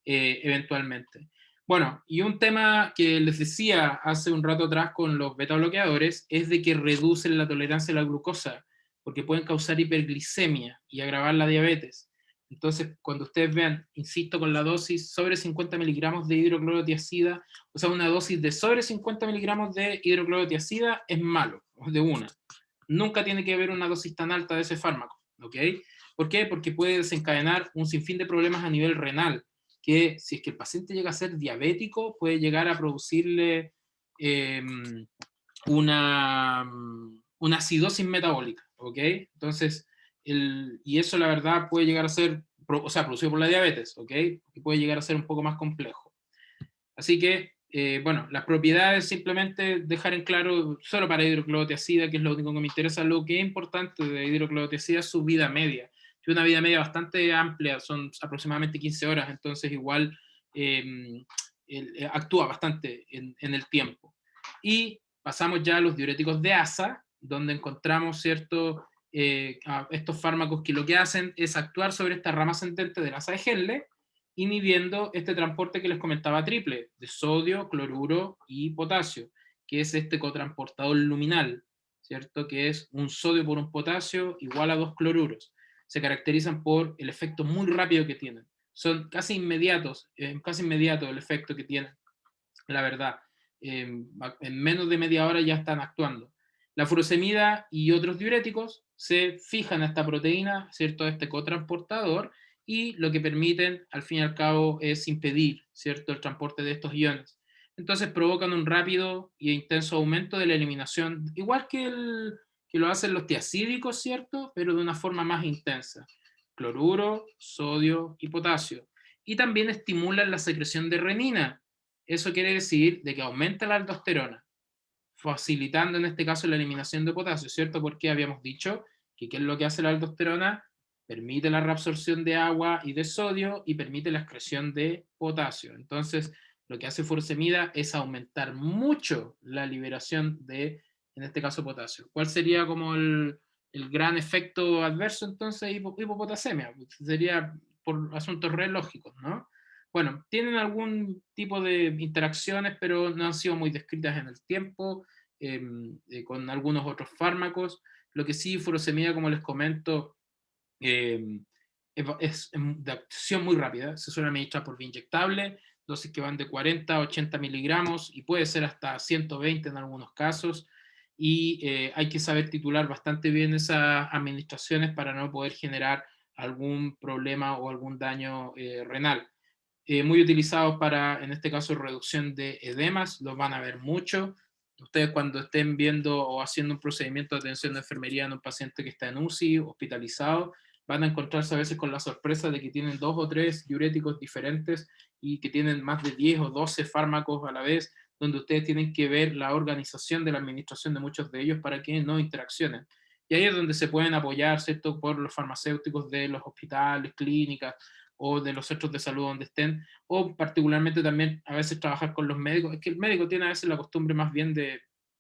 A: eventualmente. Bueno, y un tema que les decía hace un rato atrás con los beta bloqueadores es de que reducen la tolerancia a la glucosa, porque pueden causar hiperglicemia y agravar la diabetes. Entonces, cuando ustedes vean, insisto, con la dosis sobre 50 miligramos de hidroclorotiazida, o sea, una dosis de sobre 50 miligramos de hidroclorotiazida es malo, de una. Nunca tiene que haber una dosis tan alta de ese fármaco, ¿ok? ¿Por qué? Porque puede desencadenar un sinfín de problemas a nivel renal, que si es que el paciente llega a ser diabético, puede llegar a producirle eh, una acidosis metabólica, ¿ok? Entonces, y eso la verdad puede llegar a ser, o sea, producido por la diabetes, ¿ok? Y puede llegar a ser un poco más complejo. Así que, bueno, las propiedades simplemente dejar en claro, solo para hidroclorotiazida, que es lo único que me interesa, lo que es importante de hidroclorotiazida es su vida media. Tiene una vida media bastante amplia, son aproximadamente 15 horas, entonces igual actúa bastante en el tiempo. Y pasamos ya a los diuréticos de ASA, donde encontramos estos fármacos que lo que hacen es actuar sobre esta rama ascendente del asa de Henle, inhibiendo este transporte que les comentaba triple, de sodio, cloruro y potasio, que es este cotransportador luminal, ¿cierto? Que es un sodio por un potasio igual a 2 cloruros. Se caracterizan por el efecto muy rápido que tienen. Son casi inmediatos, casi inmediato el efecto que tienen, la verdad. En menos de media hora ya están actuando. La furosemida y otros diuréticos se fijan a esta proteína, ¿cierto? A este cotransportador, y lo que permiten, al fin y al cabo, es impedir, ¿cierto?, el transporte de estos iones. Entonces provocan un rápido e intenso aumento de la eliminación, igual que lo hacen los tiacídicos, ¿cierto?, pero de una forma más intensa. Cloruro, sodio y potasio. Y también estimulan la secreción de renina. Eso quiere decir de que aumenta la aldosterona, facilitando en este caso la eliminación de potasio, ¿cierto? Porque habíamos dicho que ¿qué es lo que hace la aldosterona? Permite la reabsorción de agua y de sodio y permite la excreción de potasio. Entonces, lo que hace furosemida es aumentar mucho la liberación de, en este caso, potasio. ¿Cuál sería como el gran efecto adverso entonces? Hipopotasemia. Sería por asuntos re lógicos, ¿no? Bueno, tienen algún tipo de interacciones, pero no han sido muy descritas en el tiempo, con algunos otros fármacos. Lo que sí, furosemida, como les comento, eh, es de acción muy rápida, se suele administrar por vía inyectable, dosis que van de 40 a 80 miligramos y puede ser hasta 120 en algunos casos, y hay que saber titular bastante bien esas administraciones para no poder generar algún problema o algún daño renal. Muy utilizados para, en este caso, reducción de edemas, los van a ver mucho. Ustedes cuando estén viendo o haciendo un procedimiento de atención de enfermería en un paciente que está en UCI, hospitalizado, van a encontrarse a veces con la sorpresa de que tienen 2 o 3 diuréticos diferentes y que tienen más de 10 o 12 fármacos a la vez, donde ustedes tienen que ver la organización de la administración de muchos de ellos para que no interaccionen. Y ahí es donde se pueden apoyar, ¿cierto?, por los farmacéuticos de los hospitales, clínicas, o de los centros de salud donde estén, o particularmente también a veces trabajar con los médicos. Es que el médico tiene a veces la costumbre más bien de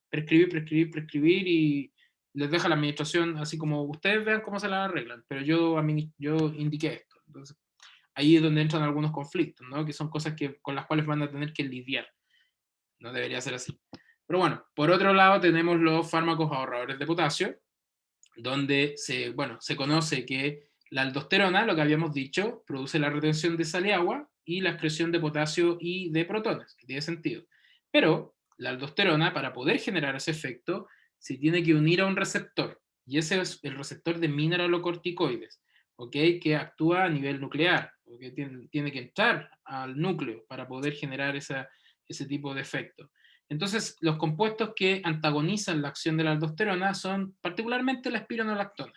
A: prescribir, prescribir, prescribir y les deja la administración así como ustedes vean cómo se la arreglan, pero yo indiqué esto. Entonces, ahí es donde entran algunos conflictos, ¿no? Que son cosas con las cuales van a tener que lidiar. No debería ser así. Pero bueno, por otro lado tenemos los fármacos ahorradores de potasio, donde se conoce que la aldosterona, lo que habíamos dicho, produce la retención de sal y agua y la excreción de potasio y de protones, que tiene sentido. Pero la aldosterona, para poder generar ese efecto, se tiene que unir a un receptor. y ese es el receptor de mineralocorticoides, ¿ok? Que actúa a nivel nuclear, porque tiene que entrar al núcleo para poder generar ese tipo de efecto. Entonces, los compuestos que antagonizan la acción de la aldosterona son particularmente la espironolactona,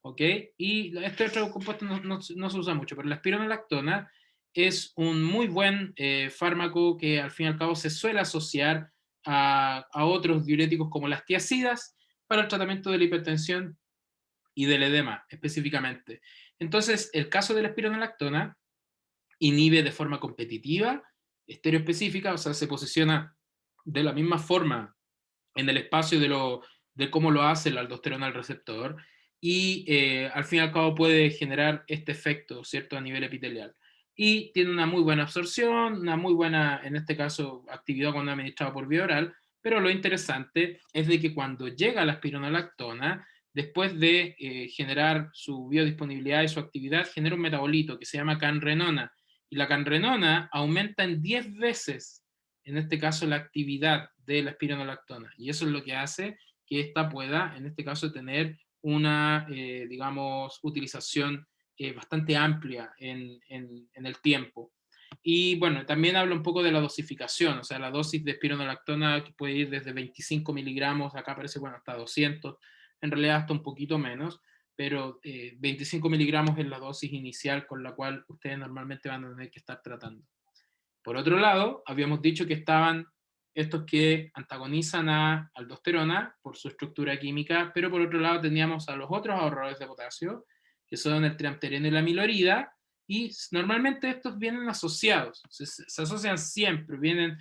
A: ¿ok? Y este otro compuesto no se usa mucho, pero la espironolactona es un muy buen fármaco que al fin y al cabo se suele asociar a otros diuréticos como las tiazidas para el tratamiento de la hipertensión y del edema específicamente. Entonces, el caso de la espironolactona inhibe de forma competitiva, estereoespecífica, o sea, se posiciona de la misma forma en el espacio de cómo lo hace la aldosterona al receptor, y al fin y al cabo puede generar este efecto, ¿cierto?, a nivel epitelial. Y tiene una muy buena absorción, una muy buena, en este caso, actividad cuando administrado por vía oral, pero lo interesante es de que cuando llega la espironolactona, después de generar su biodisponibilidad y su actividad, genera un metabolito que se llama canrenona, y la canrenona aumenta en 10 veces, en este caso, la actividad de la espironolactona. Y eso es lo que hace que ésta pueda, en este caso, tener una, digamos, utilización bastante amplia en el tiempo. Y bueno, también habla un poco de la dosificación, o sea, la dosis de espironolactona que puede ir desde 25 miligramos, acá aparece, bueno, hasta 200, en realidad hasta un poquito menos, pero 25 miligramos es la dosis inicial con la cual ustedes normalmente van a tener que estar tratando. Por otro lado, habíamos dicho que estaban estos que antagonizan a aldosterona por su estructura química, pero por otro lado teníamos a los otros ahorradores de potasio, que son el triamtereno y la amilorida, y normalmente estos vienen asociados, se asocian siempre, vienen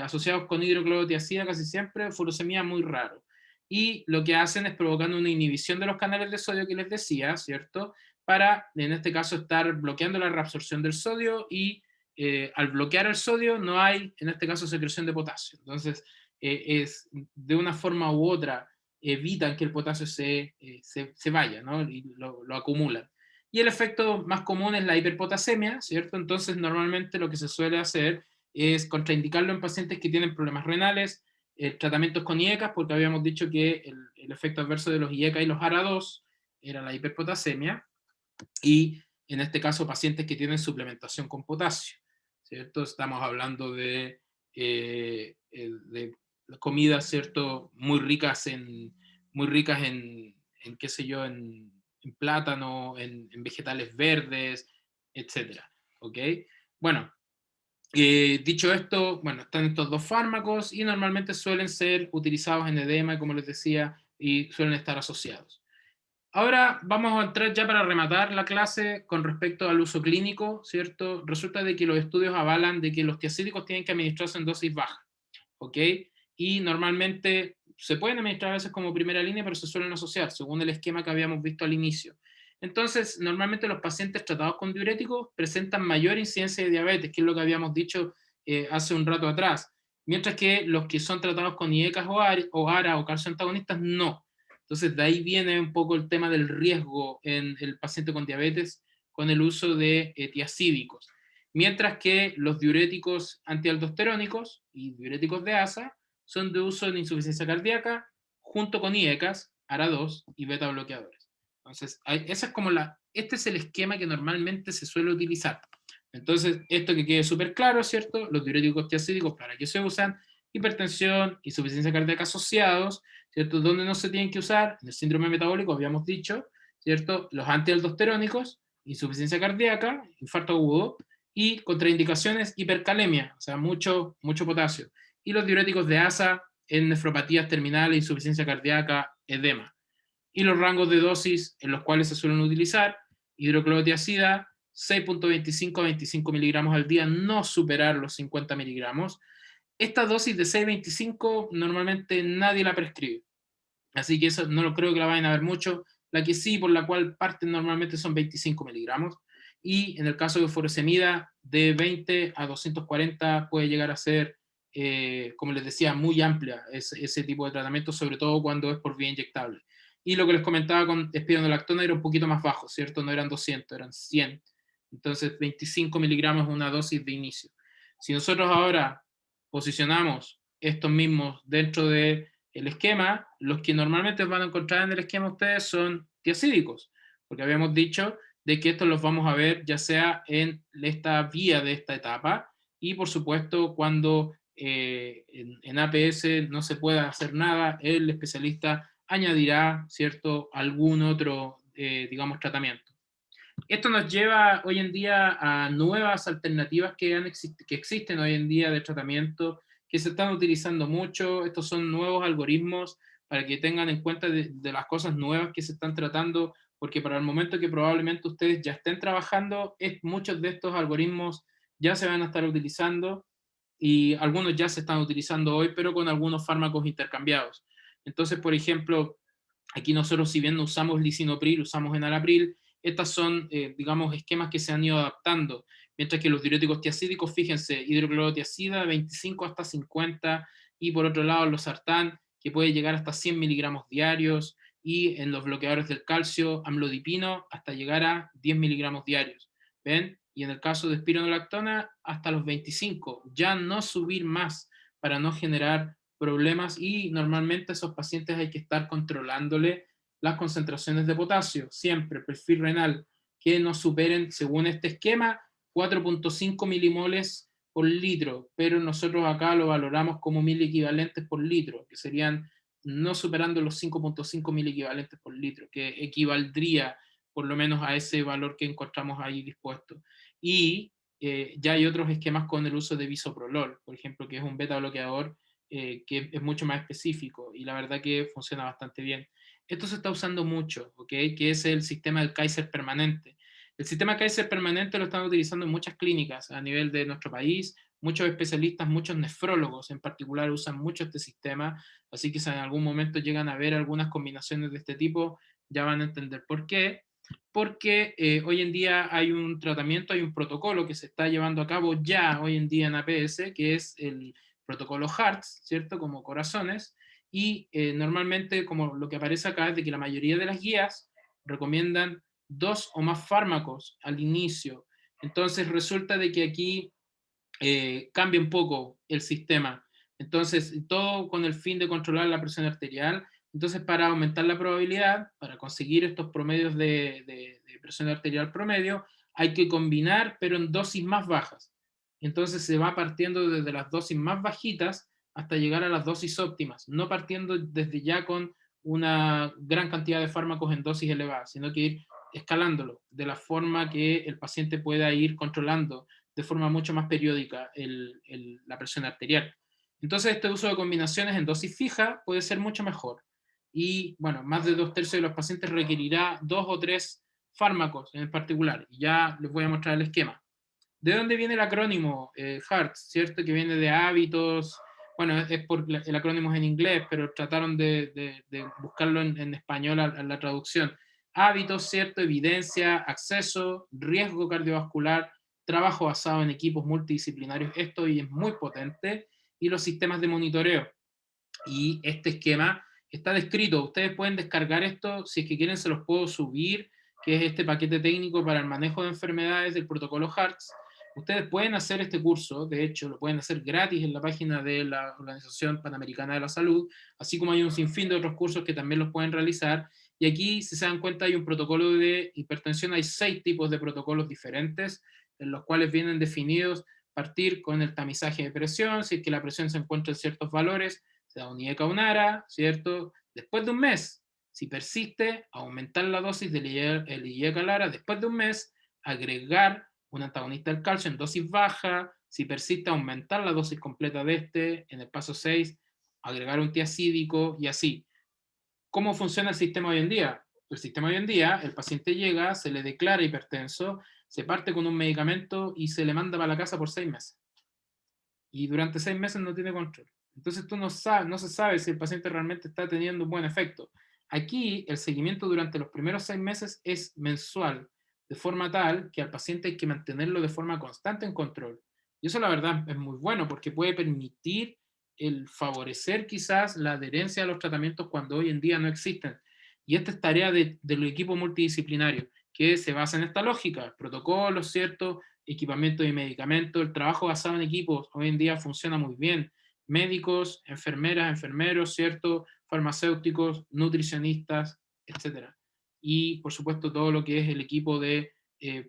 A: asociados con hidroclorotiazida casi siempre, furosemida muy raro. Y lo que hacen es provocando una inhibición de los canales de sodio que les decía, ¿cierto? Para, en este caso, estar bloqueando la reabsorción del sodio y al bloquear el sodio no hay, en este caso, secreción de potasio. Entonces, es de una forma u otra, evitan que el potasio se vaya, ¿no? Y lo acumulan. Y el efecto más común es la hiperpotasemia, ¿cierto? Entonces, normalmente lo que se suele hacer es contraindicarlo en pacientes que tienen problemas renales, tratamientos con IECAS, porque habíamos dicho que el efecto adverso de los IECA y los ARA2 era la hiperpotasemia, y en este caso pacientes que tienen suplementación con potasio, ¿cierto? Estamos hablando de comidas, ¿cierto? Muy ricas en qué sé yo, en plátano, en vegetales verdes, etcétera, ¿ok? Bueno, dicho esto, bueno, están estos dos fármacos y normalmente suelen ser utilizados en edema, como les decía, y suelen estar asociados. Ahora vamos a entrar ya para rematar la clase con respecto al uso clínico, ¿cierto? Resulta de que los estudios avalan de que los tiacídicos tienen que administrarse en dosis baja, ¿ok? Y normalmente se pueden administrar a veces como primera línea, pero se suelen asociar, según el esquema que habíamos visto al inicio. Entonces, normalmente los pacientes tratados con diuréticos presentan mayor incidencia de diabetes, que es lo que habíamos dicho hace un rato atrás, mientras que los que son tratados con IECAS o ARA o calcio antagonistas no. Entonces, de ahí viene un poco el tema del riesgo en el paciente con diabetes con el uso de tiacídicos. Mientras que los diuréticos antialdosterónicos y diuréticos de ASA son de uso en insuficiencia cardíaca junto con IECAS, ARA2 y beta bloqueadores. Entonces, esa es como este es el esquema que normalmente se suele utilizar. Entonces, esto que quede súper claro, ¿cierto? Los diuréticos tiacídicos, ¿para qué se usan? Hipertensión, insuficiencia cardíaca asociados, ¿cierto? ¿Dónde no se tienen que usar? En el síndrome metabólico, habíamos dicho, ¿cierto? Los antialdosterónicos, insuficiencia cardíaca, infarto agudo, y contraindicaciones, hipercalemia, o sea, mucho potasio. Y los diuréticos de ASA en nefropatías terminales, insuficiencia cardíaca, edema. Y los rangos de dosis en los cuales se suelen utilizar: hidroclorotiazida, 6.25 a 25 miligramos al día, no superar los 50 miligramos. Esta dosis de 6.25 normalmente nadie la prescribe, así que eso no lo creo que la vayan a ver mucho. La que sí, por la cual parten normalmente, son 25 miligramos. Y en el caso de furosemida, de 20 a 240 puede llegar a ser, como les decía, muy amplia ese tipo de tratamiento, sobre todo cuando es por vía inyectable. Y lo que les comentaba con espironolactona era un poquito más bajo, ¿cierto? No eran 200, eran 100. Entonces, 25 miligramos es una dosis de inicio. Si nosotros ahora posicionamos estos mismos dentro de el esquema, los que normalmente van a encontrar en el esquema ustedes son tiazídicos, porque habíamos dicho de que estos los vamos a ver ya sea en esta vía de esta etapa, y por supuesto cuando en APS no se pueda hacer nada, el especialista añadirá, ¿cierto?, algún otro, digamos, tratamiento. Esto nos lleva hoy en día a nuevas alternativas que existen hoy en día de tratamiento, que se están utilizando mucho. Estos son nuevos algoritmos para que tengan en cuenta de las cosas nuevas que se están tratando, porque para el momento que probablemente ustedes ya estén trabajando, muchos de estos algoritmos ya se van a estar utilizando y algunos ya se están utilizando hoy, pero con algunos fármacos intercambiados. Entonces, por ejemplo, aquí nosotros, si bien no usamos lisinopril, usamos enalapril. Estas son, digamos, esquemas que se han ido adaptando, mientras que los diuréticos tiacídicos, fíjense, hidroclorotiazida 25 hasta 50, y por otro lado los sartán, que puede llegar hasta 100 miligramos diarios, y en los bloqueadores del calcio, amlodipino, hasta llegar a 10 miligramos diarios. ¿Ven? Y en el caso de espironolactona, hasta los 25, ya no subir más para no generar problemas, y normalmente a esos pacientes hay que estar controlándole las concentraciones de potasio, siempre, perfil renal, que no superen, según este esquema, 4.5 milimoles por litro, pero nosotros acá lo valoramos como mil equivalentes por litro, que serían no superando los 5.5 mil equivalentes por litro, que equivaldría por lo menos a ese valor que encontramos ahí dispuesto. Y ya hay otros esquemas con el uso de bisoprolol, por ejemplo, que es un beta bloqueador que es mucho más específico, y la verdad que funciona bastante bien. Esto se está usando mucho, ¿ok? Que es el sistema del Kaiser permanente. El sistema Kaiser permanente lo están utilizando en muchas clínicas a nivel de nuestro país. Muchos especialistas, muchos nefrólogos en particular usan mucho este sistema, así que si en algún momento llegan a ver algunas combinaciones de este tipo, ya van a entender por qué. Porque hoy en día hay un tratamiento, hay un protocolo que se está llevando a cabo ya hoy en día en APS, que es el protocolo Hearts, ¿cierto? Como corazones, y normalmente, como lo que aparece acá, es de que la mayoría de las guías recomiendan 2 o más fármacos al inicio. Entonces resulta de que aquí cambia un poco el sistema. Entonces, todo con el fin de controlar la presión arterial. Entonces, para aumentar la probabilidad, para conseguir estos promedios de presión arterial promedio, hay que combinar, pero en dosis más bajas. Entonces, se va partiendo desde las dosis más bajitas hasta llegar a las dosis óptimas, no partiendo desde ya con una gran cantidad de fármacos en dosis elevadas, sino que ir escalándolo de la forma que el paciente pueda ir controlando de forma mucho más periódica la presión arterial. Entonces, este uso de combinaciones en dosis fija puede ser mucho mejor. Y bueno, más de 2/3 de los pacientes requerirá 2 o 3 fármacos en particular. Y ya les voy a mostrar el esquema. ¿De dónde viene el acrónimo HEARTS? ¿Cierto? Que viene de hábitos. Bueno, es por el acrónimo es en inglés, pero trataron de buscarlo en español a la traducción. Hábitos, ¿cierto? Evidencia, acceso, riesgo cardiovascular, trabajo basado en equipos multidisciplinarios. Esto hoy es muy potente. Y los sistemas de monitoreo. Y este esquema está descrito. Ustedes pueden descargar esto, si es que quieren se los puedo subir, que es este paquete técnico para el manejo de enfermedades del protocolo HEARTS. Ustedes pueden hacer este curso, de hecho, lo pueden hacer gratis en la página de la Organización Panamericana de la Salud, así como hay un sinfín de otros cursos que también los pueden realizar. Y aquí, si se dan cuenta, hay un protocolo de hipertensión, hay 6 tipos de protocolos diferentes, en los cuales vienen definidos partir con el tamizaje de presión, si es que la presión se encuentra en ciertos valores, se da un IECA-UNARA, ¿cierto? Después de un mes, si persiste, aumentar la dosis del IECA-LARA. Después de un mes, agregar un antagonista del calcio en dosis baja. Si persiste, aumentar la dosis completa de este. En el paso 6, agregar un tiacídico, y así. ¿Cómo funciona el sistema hoy en día? El sistema hoy en día, el paciente llega, se le declara hipertenso, se parte con un medicamento y se le manda para la casa por 6 meses. Y durante 6 meses no tiene control. Entonces tú no se sabe si el paciente realmente está teniendo un buen efecto. Aquí el seguimiento durante los primeros 6 meses es mensual, de forma tal que al paciente hay que mantenerlo de forma constante en control. Y eso la verdad es muy bueno porque puede permitir el favorecer quizás la adherencia a los tratamientos cuando hoy en día no existen. Y esta es tarea del equipo multidisciplinario, que se basa en esta lógica, protocolos, ¿cierto? Equipamiento y medicamentos. El trabajo basado en equipos hoy en día funciona muy bien. médicos, enfermeras, enfermeros, ¿cierto? Farmacéuticos, nutricionistas, etcétera. Y por supuesto todo lo que es el equipo de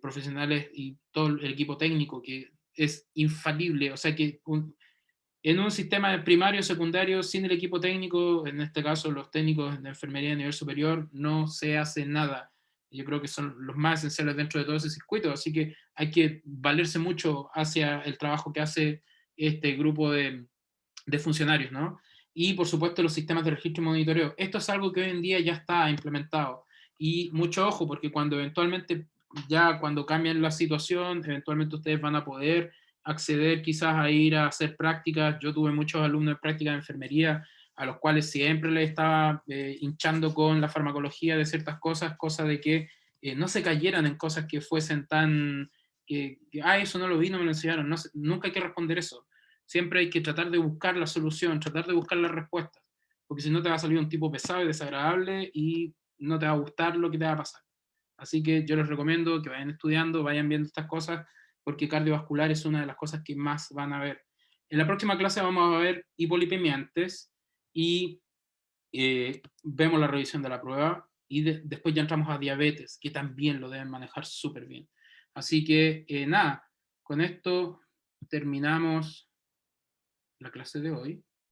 A: profesionales y todo el equipo técnico, que es infalible, o sea que en un sistema primario, secundario, sin el equipo técnico, en este caso los técnicos de enfermería a nivel superior, no se hace nada. Yo creo que son los más esenciales dentro de todo ese circuito, así que hay que valerse mucho hacia el trabajo que hace este grupo de funcionarios, ¿no? Y por supuesto los sistemas de registro y monitoreo. Esto es algo que hoy en día ya está implementado. Y mucho ojo, porque cuando eventualmente, ya cuando cambian la situación, eventualmente ustedes van a poder acceder quizás a ir a hacer prácticas. Yo tuve muchos alumnos de práctica de enfermería a los cuales siempre les estaba hinchando con la farmacología de ciertas cosas, cosa de que no se cayeran en cosas que fuesen tan, eso no lo vi, no me lo enseñaron, no, nunca hay que responder eso. Siempre hay que tratar de buscar la solución, tratar de buscar las respuestas, porque si no te va a salir un tipo pesado y desagradable y no te va a gustar lo que te va a pasar. Así que yo les recomiendo que vayan estudiando, vayan viendo estas cosas, porque cardiovascular es una de las cosas que más van a ver. En la próxima clase vamos a ver hipolipemia antes y vemos la revisión de la prueba y después ya entramos a diabetes, que también lo deben manejar súper bien. Así que nada, con esto terminamos la clase de hoy.